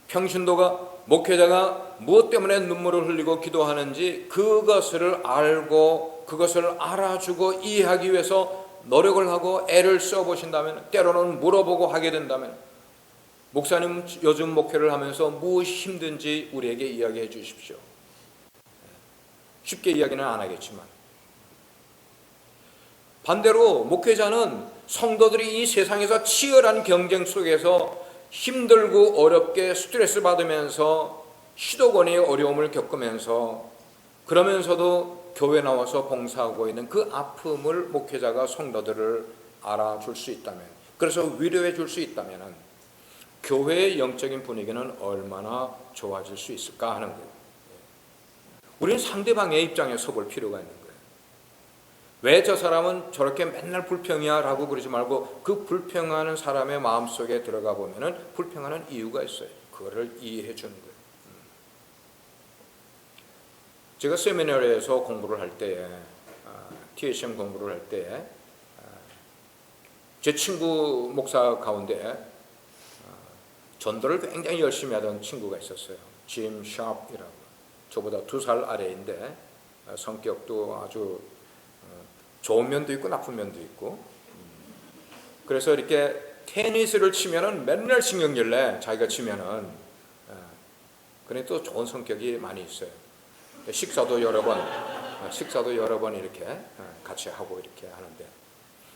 평신도가 목회자가 무엇 때문에 눈물을 흘리고 기도하는지 그것을 알고 그것을 알아주고 이해하기 위해서 노력을 하고 애를 써보신다면 때로는 물어보고 하게 된다면 목사님 요즘 목회를 하면서 무엇이 힘든지 우리에게 이야기해 주십시오. 쉽게 이야기는 안 하겠지만 반대로 목회자는 성도들이 이 세상에서 치열한 경쟁 속에서 힘들고 어렵게 스트레스 받으면서 시도건의 어려움을 겪으면서 그러면서도 교회 나와서 봉사하고 있는 그 아픔을 목회자가 성도들을 알아줄 수 있다면 그래서 위로해 줄 수 있다면 교회의 영적인 분위기는 얼마나 좋아질 수 있을까 하는 거예요. 우리는 상대방의 입장에 서볼 필요가 있는 거예요. 왜 저 사람은 저렇게 맨날 불평이야 라고 그러지 말고 그 불평하는 사람의 마음속에 들어가 보면은 불평하는 이유가 있어요. 그거를 이해해 주는 거예요. 제가 세미나리에서 공부를 할 때에 THM 공부를 할 때에 제 친구 목사 가운데 전도를 굉장히 열심히 하던 친구가 있었어요. 짐 샤프이라고. 저보다 2살 아래인데 성격도 아주 좋은 면도 있고 나쁜 면도 있고. 그래서 이렇게 테니스를 치면은 맨날 신경질 내. 자기가 치면은. 그래 또 좋은 성격이 많이 있어요. 식사도 여러 번 이렇게 같이 하고 이렇게 하는데.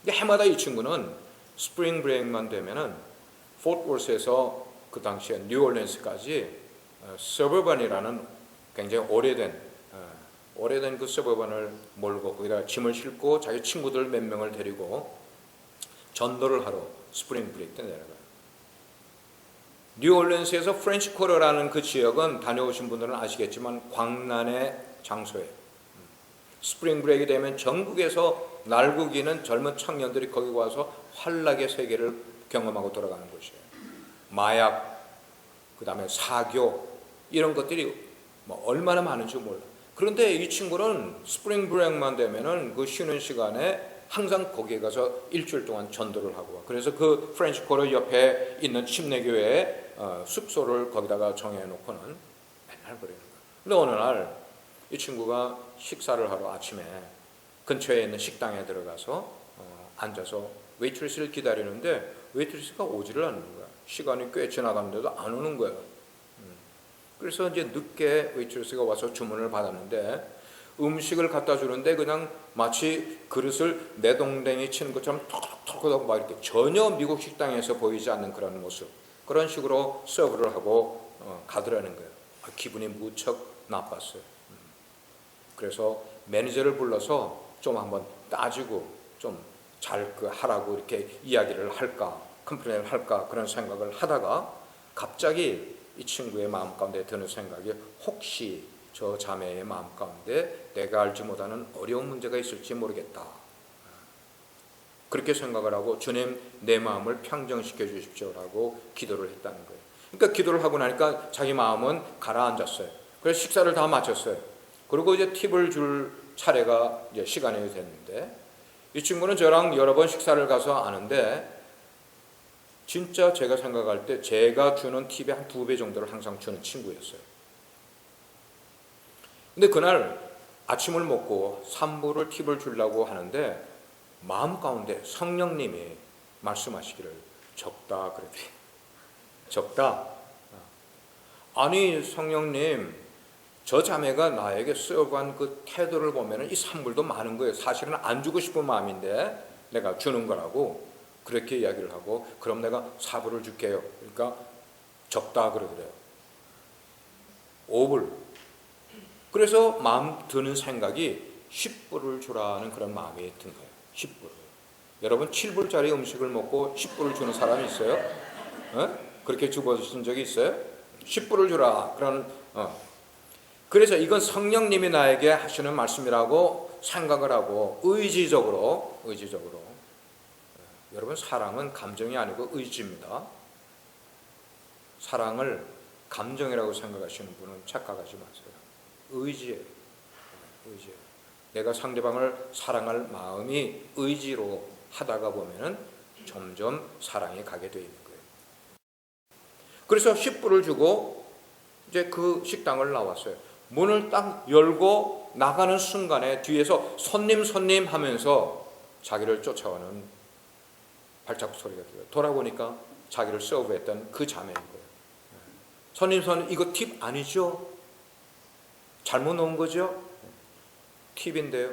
근데 해마다 이 친구는 스프링 브레이크만 되면은 포트워스에서 그 당시에 뉴올리언스까지 서버반이라는 굉장히 오래된 그 서버반을 몰고 거기다가 짐을 싣고 자기 친구들 몇 명을 데리고 전도를 하러 스프링 브레이크 때 내려가요. 뉴올리언스에서 프렌치 쿼터라는 그 지역은 다녀오신 분들은 아시겠지만 광란의 장소예요. 스프링 브레이크 되면 전국에서 날고기는 젊은 청년들이 거기 와서 환락의 세계를 경험하고 돌아가는 곳이에요. 마약, 그 다음에 사교 이런 것들이 뭐 얼마나 많은지 몰라. 그런데 이 친구는 스프링 브레이크만 되면은 그 쉬는 시간에 항상 거기에 가서 일주일 동안 전도를 하고 와. 그래서 그 프렌치 쿼터 옆에 있는 침례교회에 숙소를 거기다가 정해놓고는 맨날 그래요. 근데 어느 날 이 친구가 식사를 하러 아침에 근처에 있는 식당에 들어가서 앉아서 웨이트리스를 기다리는데 웨이트리스가 오지를 않는 거야. 시간이 꽤 지나갔는데도 안 오는 거야. 그래서 이제 늦게 웨이트리스가 와서 주문을 받았는데 음식을 갖다 주는데 그냥 마치 그릇을 내동댕이 치는 것처럼 톡톡톡 막 이렇게 전혀 미국 식당에서 보이지 않는 그런 모습, 그런 식으로 서브를 하고 가더라는 거예요. 기분이 무척 나빴어요. 그래서 매니저를 불러서 좀 한번 따지고 좀 잘 하라고 이렇게 이야기를 할까, 컴플레인을 할까 그런 생각을 하다가 갑자기 이 친구의 마음 가운데 드는 생각이 혹시 저 자매의 마음 가운데 내가 알지 못하는 어려운 문제가 있을지 모르겠다. 그렇게 생각을 하고 주님 내 마음을 평정시켜 주십시오라고 기도를 했다는 거예요. 그러니까 기도를 하고 나니까 자기 마음은 가라앉았어요. 그래서 식사를 다 마쳤어요. 그리고 이제 팁을 줄 차례가 이제 시간이 됐는데 이 친구는 저랑 여러 번 식사를 가서 아는데 진짜 제가 생각할 때 제가 주는 팁의 한 2배 정도를 항상 주는 친구였어요. 근데 그날 아침을 먹고 3부를 팁을 주려고 하는데 마음 가운데 성령님이 말씀하시기를 적다 그랬대. 적다. 아니 성령님, 저 자매가 나에게 서브한 그 태도를 보면 이 산물도 많은 거예요. 사실은 안 주고 싶은 마음인데 내가 주는 거라고 그렇게 이야기를 하고 그럼 내가 4불을 줄게요. 그러니까 적다 그러더래요. 5불. 그래서 마음 드는 생각이 10불을 주라는 그런 마음이 든 거예요. 10불. 여러분 7불짜리 음식을 먹고 10불을 주는 사람이 있어요? 그렇게 주어주신 적이 있어요? 10불을 주라. 그래서 이건 성령님이 나에게 하시는 말씀이라고 생각을 하고 의지적으로 여러분 사랑은 감정이 아니고 의지입니다. 사랑을 감정이라고 생각하시는 분은 착각하지 마세요. 의지예요. 내가 상대방을 사랑할 마음이 의지로 하다가 보면은 점점 사랑이 가게 되어 있는 거예요. 그래서 10불을 주고 이제 그 식당을 나왔어요. 문을 딱 열고 나가는 순간에 뒤에서 손님 하면서 자기를 쫓아오는 발자국 소리가 들려요. 돌아보니까 자기를 서브했던 그 자매인 거예요. 손님 이거 팁 아니죠? 잘못 넣은 거죠? 팁인데요.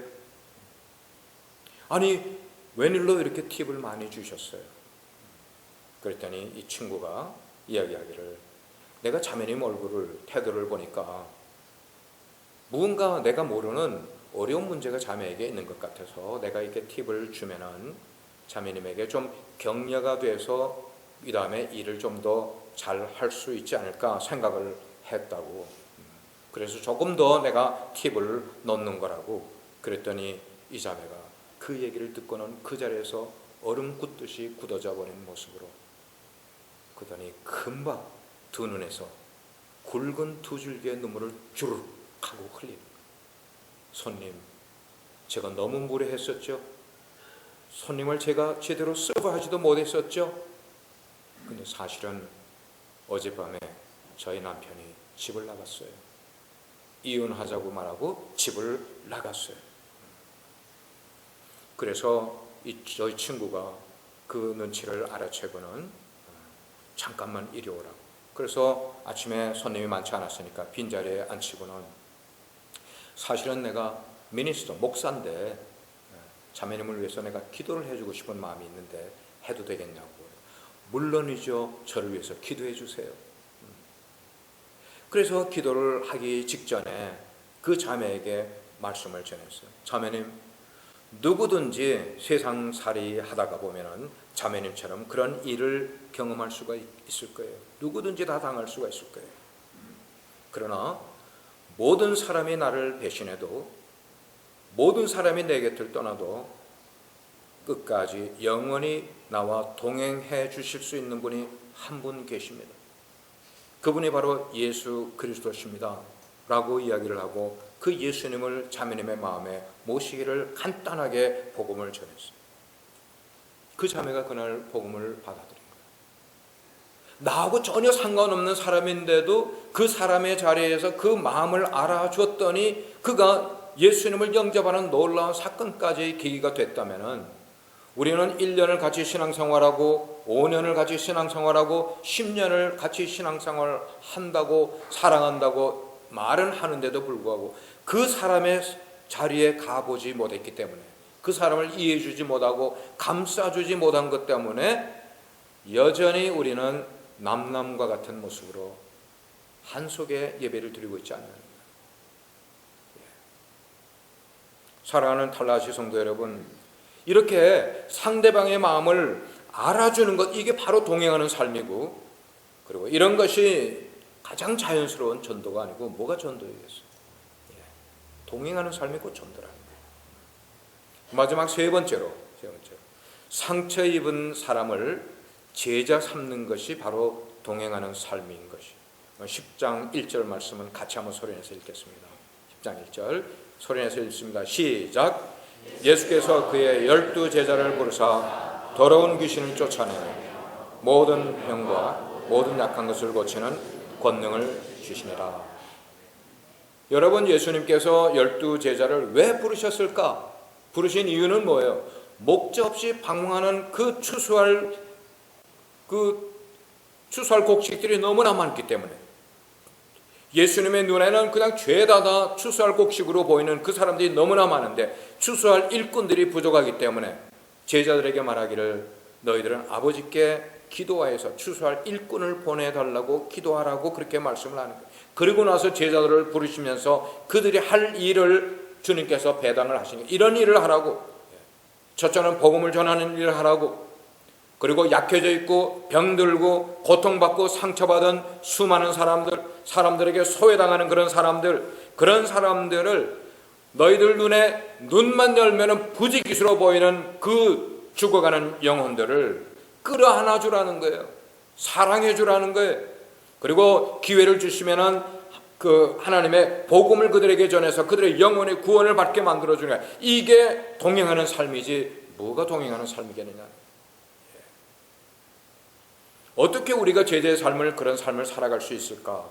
아니 웬일로 이렇게 팁을 많이 주셨어요? 그랬더니 이 친구가 이야기하기를 내가 자매님 태도를 보니까 무언가 내가 모르는 어려운 문제가 자매에게 있는 것 같아서 내가 이렇게 팁을 주면은 자매님에게 좀 격려가 돼서 이 다음에 일을 좀 더 잘 할 수 있지 않을까 생각을 했다고. 그래서 조금 더 내가 팁을 넣는 거라고 그랬더니 이 자매가 그 얘기를 듣고는 그 자리에서 얼음 굳듯이 굳어져 버린 모습으로, 그러더니 금방 두 눈에서 굵은 두 줄기의 눈물을 주르륵 하고 흘리는 거예요. 손님, 제가 너무 무례했었죠. 손님을 제가 제대로 서브하지도 못했었죠. 근데 사실은 어젯밤에 저희 남편이 집을 나갔어요. 이혼하자고 말하고 집을 나갔어요. 그래서 저희 친구가 그 눈치를 알아채고는 잠깐만 이리 오라고. 그래서 아침에 손님이 많지 않았으니까 빈자리에 앉히고는, 사실은 내가 미니스터, 목사인데 자매님을 위해서 내가 기도를 해주고 싶은 마음이 있는데 해도 되겠냐고. 물론이죠. 저를 위해서 기도해 주세요. 그래서 기도를 하기 직전에 그 자매에게 말씀을 전했어요. 자매님, 누구든지 세상살이 하다가 보면은 자매님처럼 그런 일을 경험할 수가 있을 거예요. 누구든지 다 당할 수가 있을 거예요. 그러나 모든 사람이 나를 배신해도, 모든 사람이 내 곁을 떠나도 끝까지 영원히 나와 동행해 주실 수 있는 분이 한 분 계십니다. 그분이 바로 예수 그리스도십니다 라고 이야기를 하고, 그 예수님을 자매님의 마음에 모시기를 간단하게 복음을 전했어요. 그 자매가 그날 복음을 받아들인 거예요. 나하고 전혀 상관없는 사람인데도 그 사람의 자리에서 그 마음을 알아주었더니 그가 예수님을 영접하는 놀라운 사건까지 계기가 됐다면, 우리는 1년을 같이 신앙생활하고 5년을 같이 신앙생활하고 10년을 같이 신앙생활을 한다고, 사랑한다고 말은 하는데도 불구하고 그 사람의 자리에 가보지 못했기 때문에, 그 사람을 이해해주지 못하고 감싸주지 못한 것 때문에 여전히 우리는 남남과 같은 모습으로 한속에 예배를 드리고 있지 않느냐. 사랑하는 탈라시 성도 여러분, 이렇게 상대방의 마음을 알아주는 것, 이게 바로 동행하는 삶이고, 그리고 이런 것이 가장 자연스러운 전도가 아니고 뭐가 전도이겠어요? 동행하는 삶이 곧 전도라는 거예요. 마지막 세 번째로 상처 입은 사람을 제자 삼는 것이 바로 동행하는 삶인 것이. 10장 1절 말씀은 같이 한번 소리내서 읽겠습니다. 10장 1절 소리내서 읽습니다. 시작. 예수께서 그의 12 제자를 부르사 더러운 귀신을 쫓아내며 모든 병과 모든 약한 것을 고치는 권능을 주시니라. 여러분, 예수님께서 12 제자를 왜 부르셨을까? 부르신 이유는 뭐예요? 목적 없이 방황하는 그 추수할 곡식들이 너무나 많기 때문에, 예수님의 눈에는 그냥 죄다다 추수할 곡식으로 보이는 그 사람들이 너무나 많은데 추수할 일꾼들이 부족하기 때문에 제자들에게 말하기를, 너희들은 아버지께 기도하여서 추수할 일꾼을 보내달라고 기도하라고 그렇게 말씀을 하는 거예요. 그리고 나서 제자들을 부르시면서 그들이 할 일을 주님께서 배당을 하시는 거예요. 이런 일을 하라고. 첫째는 복음을 전하는 일을 하라고. 그리고 약해져 있고 병들고 고통받고 상처받은 수많은 사람들에게 소외당하는 그런 사람들을 너희들 눈에 눈만 열면 부지기수로 보이는 그 죽어가는 영혼들을 끌어안아 주라는 거예요. 사랑해 주라는 거예요. 그리고 기회를 주시면은 그 하나님의 복음을 그들에게 전해서 그들의 영혼의 구원을 받게 만들어 주는 거예요. 이게 동행하는 삶이지 뭐가 동행하는 삶이겠느냐. 어떻게 우리가 제자의 삶을, 그런 삶을 살아갈 수 있을까?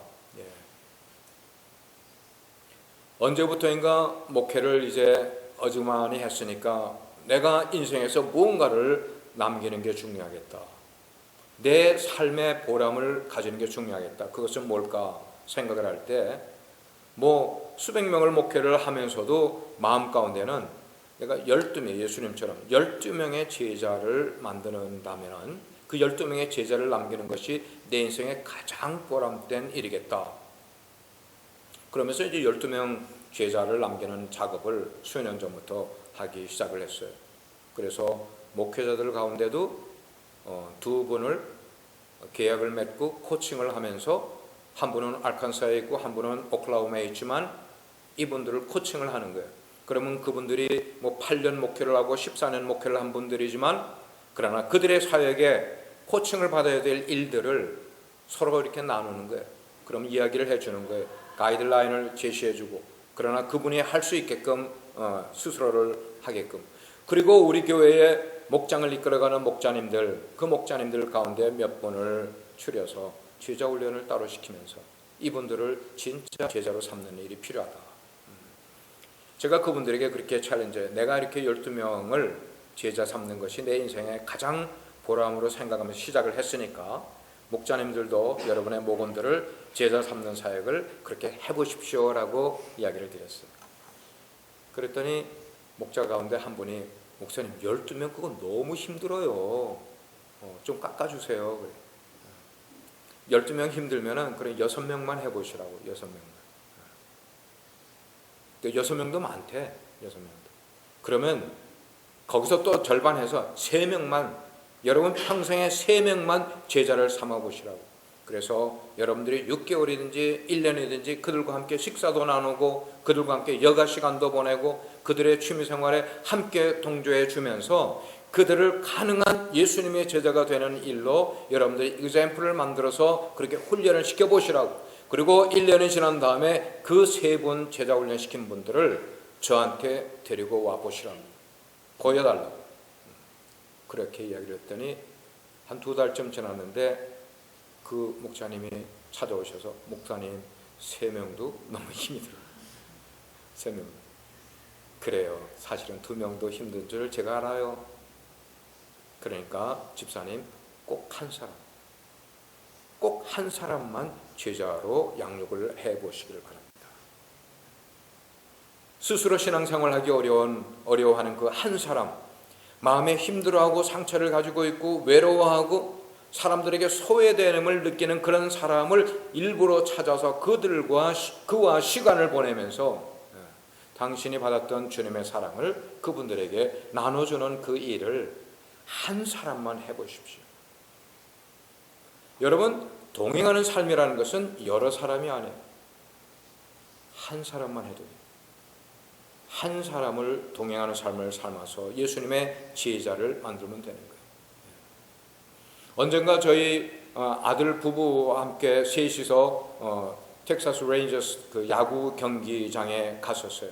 언제부터인가 목회를 이제 어지간히 했으니까 내가 인생에서 무언가를 남기는 게 중요하겠다. 내 삶의 보람을 가지는 게 중요하겠다. 그것은 뭘까 생각을 할 때, 수백 명을 목회를 하면서도 마음 가운데는 내가 12명, 예수님처럼 12명의 제자를 만드는다면 그 12명의 제자를 남기는 것이 내 인생의 가장 보람된 일이겠다. 그러면서 이제 12명 제자를 남기는 작업을 수여 년 전부터 하기 시작을 했어요. 그래서 목회자들 가운데도 두 분을 계약을 맺고 코칭을 하면서, 한 분은 알칸사에 있고 한 분은 오클라호마에 있지만 이분들을 코칭을 하는 거예요. 그러면 그분들이 뭐 8년 목회를 하고 14년 목회를 한 분들이지만, 그러나 그들의 사역에 코칭을 받아야 될 일들을 서로 이렇게 나누는 거예요. 그럼 이야기를 해주는 거예요. 가이드라인을 제시해주고, 그러나 그분이 할 수 있게끔 스스로를 하게끔. 그리고 우리 교회에 목장을 이끌어가는 목자님들, 그 목자님들 가운데 몇 분을 추려서 제자 훈련을 따로 시키면서 이분들을 진짜 제자로 삼는 일이 필요하다. 제가 그분들에게 그렇게 챌린저해요. 내가 이렇게 12명을 제자 삼는 것이 내 인생의 가장 보람으로 생각하면서 시작을 했으니까 목자님들도 여러분의 목원들을 제자 삼는 사역을 그렇게 해보십시오라고 이야기를 드렸어요. 그랬더니 목자 가운데 한 분이, 목사님 12명 그건 너무 힘들어요. 좀 깎아주세요. 그래. 12명 힘들면은 그래 6명만 해보시라고. 6명만. 6명도 많대. 6명도. 그러면 거기서 또 절반해서 3명만, 여러분 평생에 3명만 제자를 삼아보시라고. 그래서 여러분들이 6개월이든지 1년이든지 그들과 함께 식사도 나누고 그들과 함께 여가 시간도 보내고 그들의 취미생활에 함께 동조해 주면서 그들을 가능한 예수님의 제자가 되는 일로 여러분들이 example을 만들어서 그렇게 훈련을 시켜보시라고. 그리고 1년이 지난 다음에 그 3분 제자 훈련 시킨 분들을 저한테 데리고 와보시라고, 보여달라고. 그렇게 이야기를 했더니 한 2달쯤 지났는데 그 목사님이 찾아오셔서, 목사님 3명도 너무 힘이 들어요. 3명. 그래요. 사실은 2명도 힘든 줄 제가 알아요. 그러니까 집사님 꼭 한 사람만 제자로 양육을 해보시길 바랍니다. 스스로 신앙생활하기 어려워하는 그 한 사람, 마음에 힘들어하고 상처를 가지고 있고 외로워하고 사람들에게 소외됨을 느끼는 그런 사람을 일부러 찾아서 그와 시간을 보내면서 당신이 받았던 주님의 사랑을 그분들에게 나눠주는 그 일을 한 사람만 해보십시오. 여러분, 동행하는 삶이라는 것은 여러 사람이 아니에요. 한 사람만 해도 돼요. 한 사람을 동행하는 삶을 삶아서 예수님의 제자를 만들면 되는 거예요. 언젠가 저희 아들 부부와 함께 셋이서 텍사스 레인저스 그 야구 경기장에 갔었어요.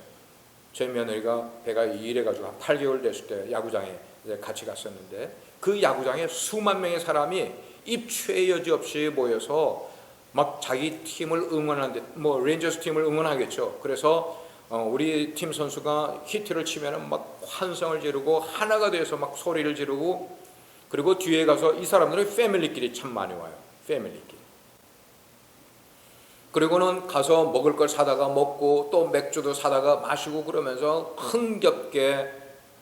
저희 며느리가 배가 일해가지고 한 8개월 됐을 때 야구장에 같이 갔었는데, 그 야구장에 수만 명의 사람이 입추의 여지 없이 모여서 막 자기 팀을 응원하는데, 뭐 레인저스 팀을 응원하겠죠. 그래서 우리 팀 선수가 히트를 치면은 막 환성을 지르고 하나가 돼서 막 소리를 지르고, 그리고 뒤에 가서 이 사람들은 패밀리끼리 참 많이 와요. 패밀리끼리. 그리고는 가서 먹을 걸 사다가 먹고 또 맥주도 사다가 마시고 그러면서 흥겹게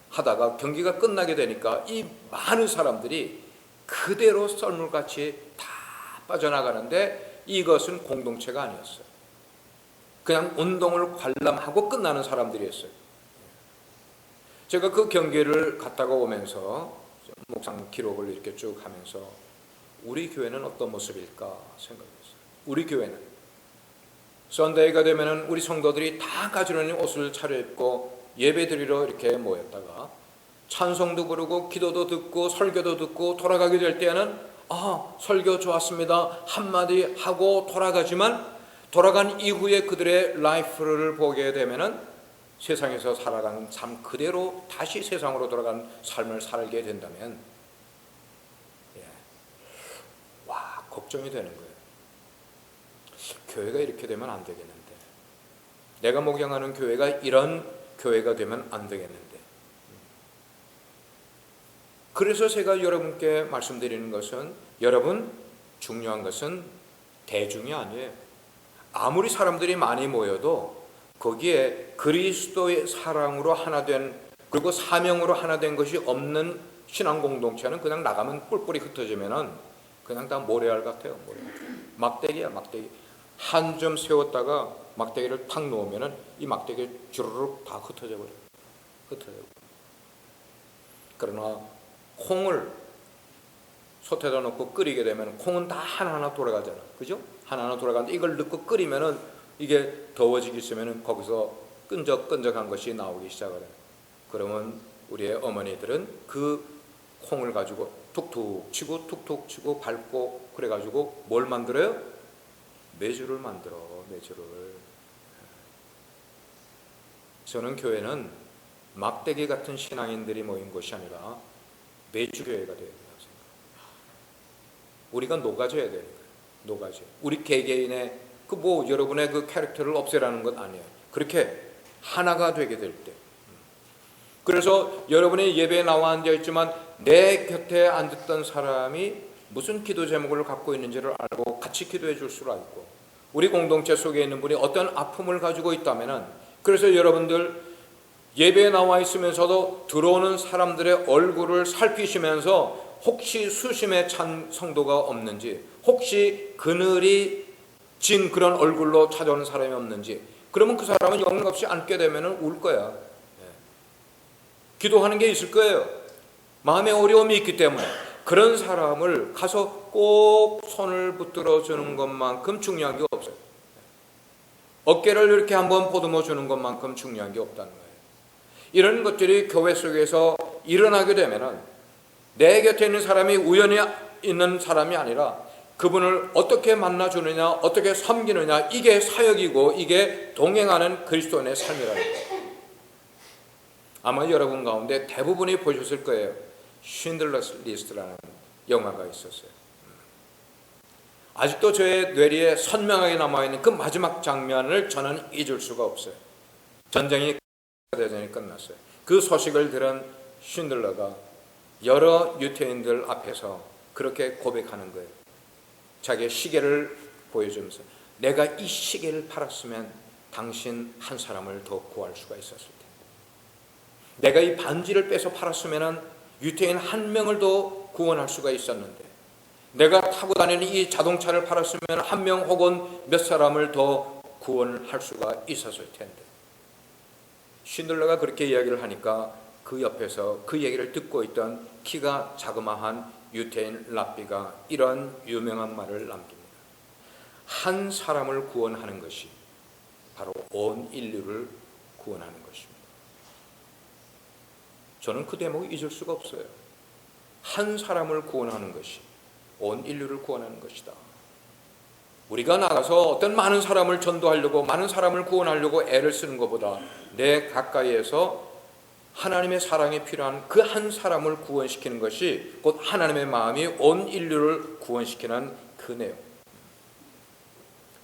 하다가 경기가 끝나게 되니까 이 많은 사람들이 그대로 썰물같이 다 빠져나가는데, 이것은 공동체가 아니었어요. 그냥 운동을 관람하고 끝나는 사람들이었어요. 제가 그 경기를 갔다가 오면서 묵상 기록을 이렇게 쭉 하면서 우리 교회는 어떤 모습일까 생각했어요. 우리 교회는 선데이가 되면은 우리 성도들이 다 가지런히 옷을 차려입고 예배드리러 이렇게 모였다가 찬송도 부르고 기도도 듣고 설교도 듣고 돌아가게 될 때는 설교 좋았습니다 한마디 하고 돌아가지만, 돌아간 이후에 그들의 라이프를 보게 되면은 세상에서 살아가는 삶 그대로 다시 세상으로 돌아가는 삶을 살게 된다면 걱정이 되는 거예요. 교회가 이렇게 되면 안 되겠는데, 내가 목양하는 교회가 이런 교회가 되면 안 되겠는데. 그래서 제가 여러분께 말씀드리는 것은, 여러분 중요한 것은 대중이 아니에요. 아무리 사람들이 많이 모여도 거기에 그리스도의 사랑으로 하나 된, 그리고 사명으로 하나 된 것이 없는 신앙 공동체는 그냥 나가면 뿔뿔이 흩어지면은 그냥 다 모래알 같아요. 모래알. 막대기야, 막대기. 한 점 세웠다가 막대기를 탁 놓으면은 이 막대기 주르륵 다 흩어져 버려요. 흩어져. 그러나 콩을 솥에다 넣고 끓이게 되면 콩은 다 하나하나 돌아가잖아. 그죠? 하나하나 돌아가는데 이걸 넣고 끓이면은 이게 더워지기 있으면은 거기서 끈적끈적한 것이 나오기 시작을 해요. 그러면 우리의 어머니들은 그 콩을 가지고 툭툭 치고 툭툭 치고 밟고 그래가지고 뭘 만들어요? 메주를 만들어. 메주를. 저는 교회는 막대기 같은 신앙인들이 모인 곳이 아니라 메주교회가 되어야 된다고 생각합니다. 우리가 녹아져야 되는 거예요. 녹아져. 우리 개개인의 그 뭐 여러분의 그 캐릭터를 없애라는 것 아니에요. 그렇게 하나가 되게 될 때. 그래서 여러분이 예배에 나와 앉아 있지만 내 곁에 앉았던 사람이 무슨 기도 제목을 갖고 있는지를 알고 같이 기도해 줄 수가 있고, 우리 공동체 속에 있는 분이 어떤 아픔을 가지고 있다면은, 그래서 여러분들 예배에 나와 있으면서도 들어오는 사람들의 얼굴을 살피시면서 혹시 수심에 찬 성도가 없는지, 혹시 그늘이 진 그런 얼굴로 찾아오는 사람이 없는지, 그러면 그 사람은 영락없이 앉게 되면 울 거야. 기도하는 게 있을 거예요. 마음에 어려움이 있기 때문에. 그런 사람을 가서 꼭 손을 붙들어 주는 것만큼 중요한 게 없어요. 어깨를 이렇게 한번 보듬어 주는 것만큼 중요한 게 없다는 거예요. 이런 것들이 교회 속에서 일어나게 되면은 내 곁에 있는 사람이 우연히 있는 사람이 아니라 그분을 어떻게 만나주느냐, 어떻게 섬기느냐, 이게 사역이고 이게 동행하는 그리스도인의 삶이라는 거예요. 아마 여러분 가운데 대부분이 보셨을 거예요. 쉰들러스 리스트라는 영화가 있었어요. 아직도 저의 뇌리에 선명하게 남아있는 그 마지막 장면을 저는 잊을 수가 없어요. 전쟁이 끝났어요. 그 소식을 들은 쉰들러가 여러 유태인들 앞에서 그렇게 고백하는 거예요. 자기의 시계를 보여주면서, 내가 이 시계를 팔았으면 당신 한 사람을 더 구할 수가 있었을 텐데, 내가 이 반지를 빼서 팔았으면 유태인 한 명을 더 구원할 수가 있었는데, 내가 타고 다니는 이 자동차를 팔았으면 한 명 혹은 몇 사람을 더 구원할 수가 있었을 텐데. 쉰들러가 그렇게 이야기를 하니까 그 옆에서 그 얘기를 듣고 있던 키가 자그마한 유태인 랍비가 이런 유명한 말을 남깁니다. 한 사람을 구원하는 것이 바로 온 인류를 구원하는 것입니다. 저는 그 대목을 잊을 수가 없어요. 한 사람을 구원하는 것이 온 인류를 구원하는 것이다. 우리가 나가서 어떤 많은 사람을 전도하려고, 많은 사람을 구원하려고 애를 쓰는 것보다 내 가까이에서 하나님의 사랑이 필요한 그 한 사람을 구원시키는 것이 곧 하나님의 마음이 온 인류를 구원시키는 그 내용.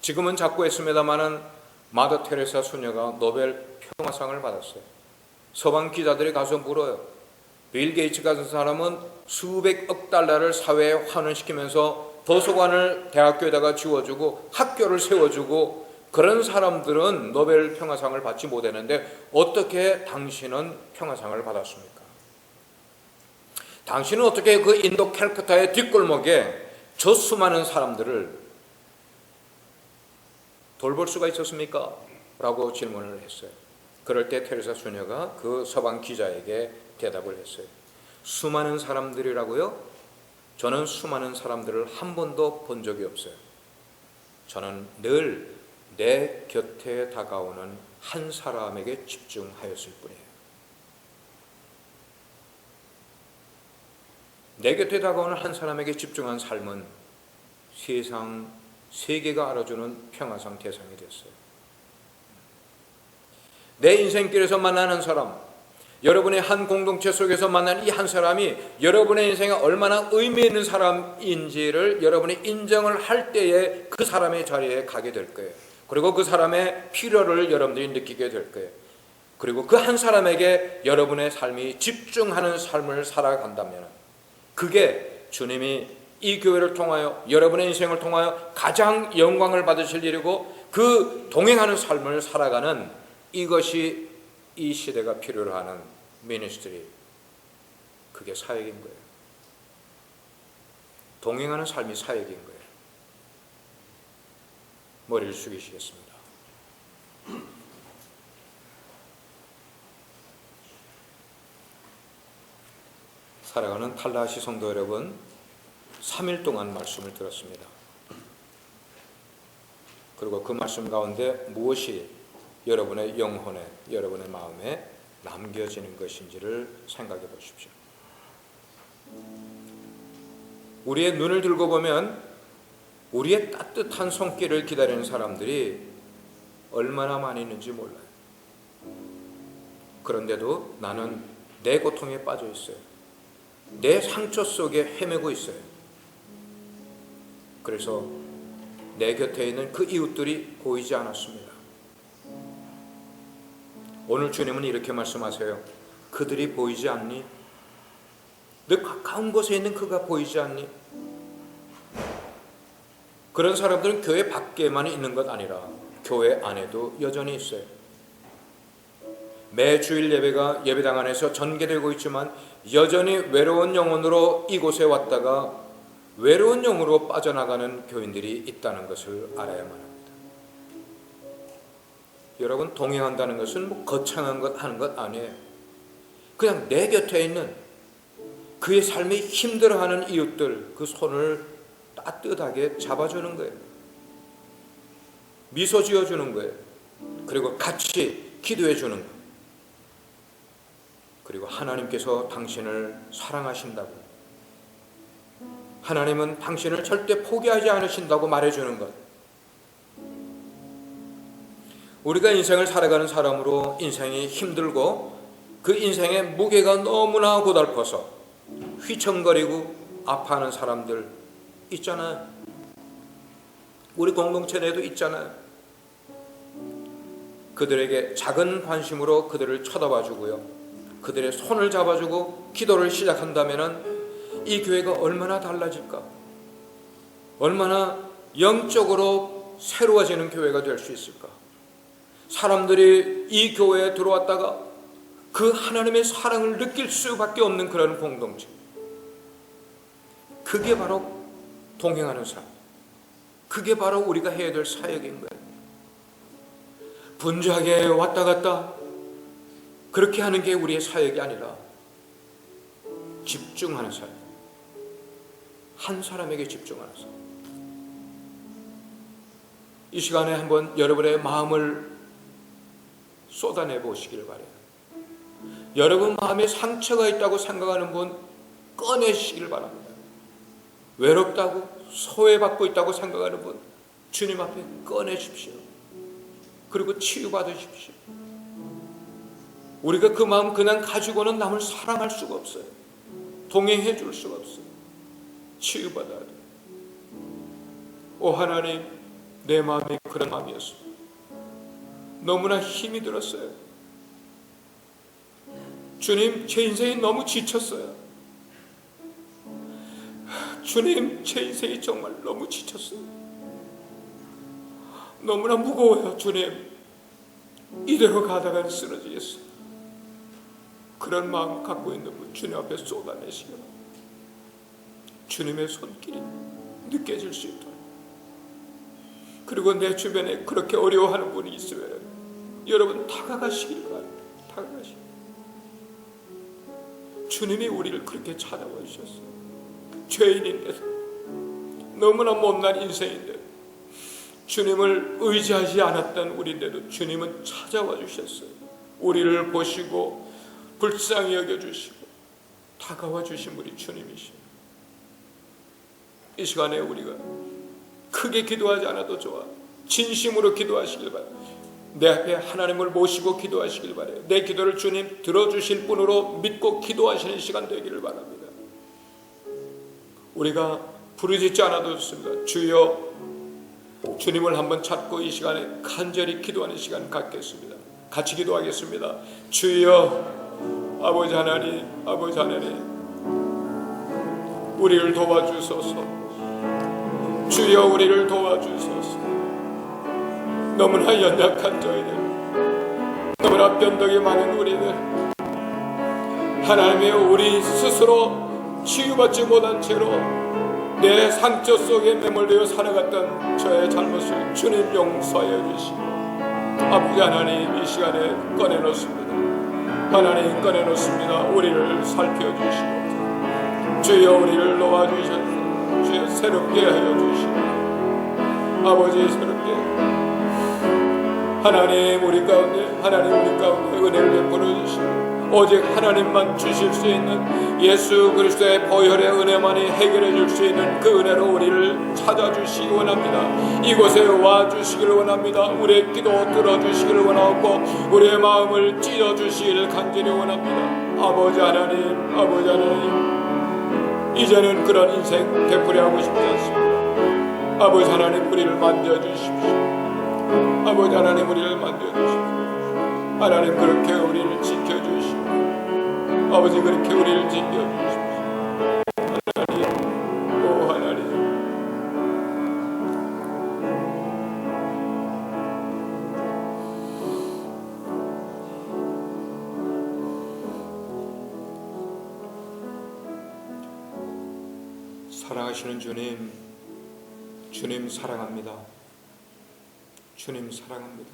지금은 자꾸 했습니다마는 마더 테레사 수녀가 노벨 평화상을 받았어요. 서방 기자들이 가서 물어요. 빌 게이츠 같은 사람은 수백억 달러를 사회에 환원시키면서 도서관을 대학교에다가 지어주고 학교를 세워주고, 그런 사람들은 노벨 평화상을 받지 못했는데 어떻게 당신은 평화상을 받았습니까? 당신은 어떻게 그 인도 캘커타의 뒷골목에 저 수많은 사람들을 돌볼 수가 있었습니까? 라고 질문을 했어요. 그럴 때 테레사 수녀가 그 서방 기자에게 대답을 했어요. 수많은 사람들이라고요? 저는 수많은 사람들을 한 번도 본 적이 없어요. 저는 늘 내 곁에 다가오는 한 사람에게 집중하였을 뿐이에요. 내 곁에 다가오는 한 사람에게 집중한 삶은 세상, 세계가 알아주는 평화상 대상이 됐어요. 내 인생길에서 만나는 사람, 여러분의 한 공동체 속에서 만난 이 한 사람이 여러분의 인생에 얼마나 의미 있는 사람인지를 여러분이 인정을 할 때에 그 사람의 자리에 가게 될 거예요. 그리고 그 사람의 필요를 여러분들이 느끼게 될 거예요. 그리고 그 한 사람에게 여러분의 삶이 집중하는 삶을 살아간다면 그게 주님이 이 교회를 통하여 여러분의 인생을 통하여 가장 영광을 받으실 일이고, 그 동행하는 삶을 살아가는 이것이 이 시대가 필요로 하는 미니스트리, 그게 사역인 거예요. 동행하는 삶이 사역인 거예요. 머리를 숙이시겠습니다. 살아가는 탈라시 성도 여러분, 3일 동안 말씀을 들었습니다. 그리고 그 말씀 가운데 무엇이 여러분의 영혼에, 여러분의 마음에 남겨지는 것인지를 생각해 보십시오. 우리의 눈을 들고 보면 우리의 따뜻한 손길을 기다리는 사람들이 얼마나 많이 있는지 몰라요. 그런데도 나는 내 고통에 빠져 있어요. 내 상처 속에 헤매고 있어요. 그래서 내 곁에 있는 그 이웃들이 보이지 않았습니다. 오늘 주님은 이렇게 말씀하세요. 그들이 보이지 않니? 너 가까운 곳에 있는 그가 보이지 않니? 그런 사람들은 교회 밖에만 있는 것 아니라 교회 안에도 여전히 있어요. 매 주일 예배가 예배당 안에서 전개되고 있지만 여전히 외로운 영혼으로 이곳에 왔다가 외로운 영으로 빠져나가는 교인들이 있다는 것을 알아야만 합니다. 여러분, 동행한다는 것은 뭐 거창한 것 하는 것 아니에요. 그냥 내 곁에 있는 그의 삶이 힘들어하는 이웃들, 그 손을 따뜻하게 잡아주는 거예요. 미소 지어주는 거예요. 그리고 같이 기도해 주는 거예요. 그리고 하나님께서 당신을 사랑하신다고, 하나님은 당신을 절대 포기하지 않으신다고 말해주는 것. 우리가 인생을 살아가는 사람으로 인생이 힘들고 그 인생의 무게가 너무나 고달퍼서 휘청거리고 아파하는 사람들 있잖아요. 우리 공동체 내에도 있잖아요. 그들에게 작은 관심으로 그들을 쳐다봐 주고요, 그들의 손을 잡아주고 기도를 시작한다면 이 교회가 얼마나 달라질까? 얼마나 영적으로 새로워지는 교회가 될 수 있을까? 사람들이 이 교회에 들어왔다가 그 하나님의 사랑을 느낄 수밖에 없는 그런 공동체. 그게 바로 동행하는 삶. 그게 바로 우리가 해야 될 사역인 거예요. 분주하게 왔다 갔다 그렇게 하는 게 우리의 사역이 아니라 집중하는 사역. 한 사람에게 집중하는 사역. 이 시간에 한번 여러분의 마음을 쏟아내 보시길 바래요. 여러분 마음에 상처가 있다고 생각하는 분 꺼내시길 바랍니다. 외롭다고 소외받고 있다고 생각하는 분 주님 앞에 꺼내십시오. 그리고 치유받으십시오. 우리가 그 마음 그냥 가지고는 남을 사랑할 수가 없어요. 동행해 줄 수가 없어요. 치유받아야 돼요. 오 하나님, 내 마음이 그런 마음이었습니다. 너무나 힘이 들었어요. 주님, 제 인생이 너무 지쳤어요. 주님, 제 인생이 정말 너무 지쳤어요. 너무나 무거워요. 주님, 이대로 가다가 쓰러지겠어요. 그런 마음 갖고 있는 분 주님 앞에 쏟아내시고 주님의 손길이 느껴질 수 있도록, 그리고 내 주변에 그렇게 어려워하는 분이 있으면 여러분 다가가시길 바랍니다. 다가가시길. 주님이 우리를 그렇게 찾아와 주셨어요. 죄인인데도, 너무나 못난 인생인데 주님을 의지하지 않았던 우리인데도 주님은 찾아와 주셨어요. 우리를 보시고 불쌍히 여겨주시고 다가와 주신 분이 주님이시죠. 이 시간에 우리가 크게 기도하지 않아도 좋아, 진심으로 기도하시길 바랍니다. 내 앞에 하나님을 모시고 기도하시길 바라요. 내 기도를 주님 들어주실 분으로 믿고 기도하시는 시간 되기를 바랍니다. 우리가 부르짖지 않아도 좋습니다. 주여, 주님을 한번 찾고 이 시간에 간절히 기도하는 시간 갖겠습니다. 같이 기도하겠습니다. 주여, 아버지 하나님, 아버지 하나님, 우리를 도와주소서. 주여, 우리를 도와주소서. 너무나 연약한 저희들, 너무나 변덕이 많은 우리들, 하나님의 우리 스스로 치유받지 못한 채로 내 상처 속에 매몰되어 살아갔던 저의 잘못을 주님 용서하여 주시고, 아버지 하나님, 이 시간에 꺼내놓습니다. 하나님, 꺼내놓습니다. 우리를 살펴주시고 주여, 우리를 놓아주셔서 주여 새롭게 하여 주시고, 아버지 새롭게 하나님 우리 가운데 은혜를 베풀어 주시고 오직 하나님만 주실 수 있는 예수 그리스도의 보혈의 은혜만이 해결해 줄 수 있는 그 은혜로 우리를 찾아주시기 원합니다. 이곳에 와주시기를 원합니다. 우리의 기도 들어주시기를 원하고 우리의 마음을 찢어주시기를 간절히 원합니다. 아버지 하나님, 이제는 그런 인생 되풀이하고 싶지 않습니다. 아버지 하나님 우리를 만져주십시오. 아버지 하나님 우리를 만져주십시오. 하나님 그렇게 우리를 지켜주시고 아버지 그렇게 우리를 지켜주십시오. 하나님, 오 하나님, 사랑하시는 주님, 주님 사랑합니다. 주님 사랑합니다.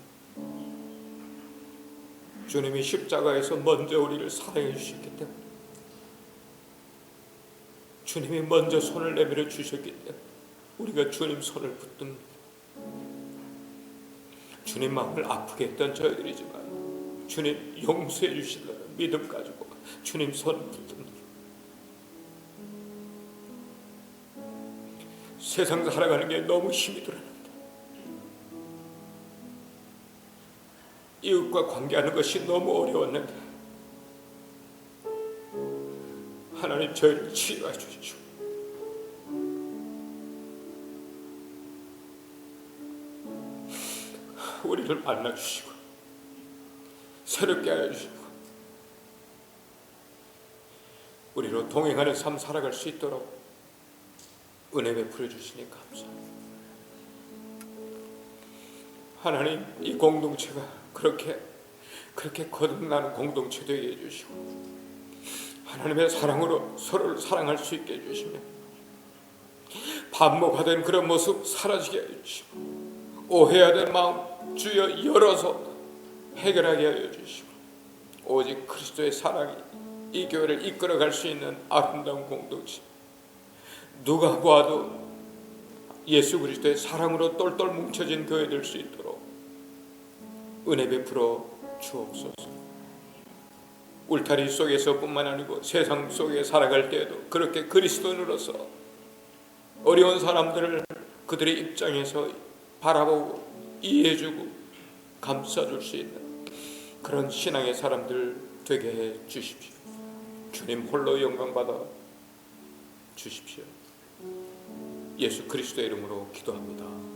주님이 십자가에서 먼저 우리를 사랑해 주셨기 때문에, 주님이 먼저 손을 내밀어 주셨기 때문에 우리가 주님 손을 붙듭니다. 주님 마음을 아프게 했던 저희들이지만 주님 용서해 주신다는 믿음 가지고 주님 손을 붙듭니다. 세상 살아가는 게 너무 힘이 들어요. 이웃과 관계하는 것이 너무 어려웠는데 하나님 저희를 치유해 주시고 우리를 만나 주시고 새롭게 하여 주시고 우리로 동행하는 삶 살아갈 수 있도록 은혜 베풀어 주시니 감사합니다. 하나님 이 공동체가 그렇게 거듭나는 공동체 되게 해주시고 하나님의 사랑으로 서로를 사랑할 수 있게 해주시며 반목하던 그런 모습 사라지게 해주시고 오해하던 마음 주여 열어서 해결하게 하여 주시고 오직 그리스도의 사랑이 이 교회를 이끌어갈 수 있는 아름다운 공동체, 누가 보아도 예수 그리스도의 사랑으로 똘똘 뭉쳐진 교회 될 수 있도록 은혜 베풀어 주옵소서. 울타리 속에서뿐만 아니고 세상 속에 살아갈 때에도 그렇게 그리스도인으로서 어려운 사람들을 그들의 입장에서 바라보고 이해해주고 감싸줄 수 있는 그런 신앙의 사람들 되게 해 주십시오. 주님 홀로 영광 받아 주십시오. 예수 그리스도의 이름으로 기도합니다.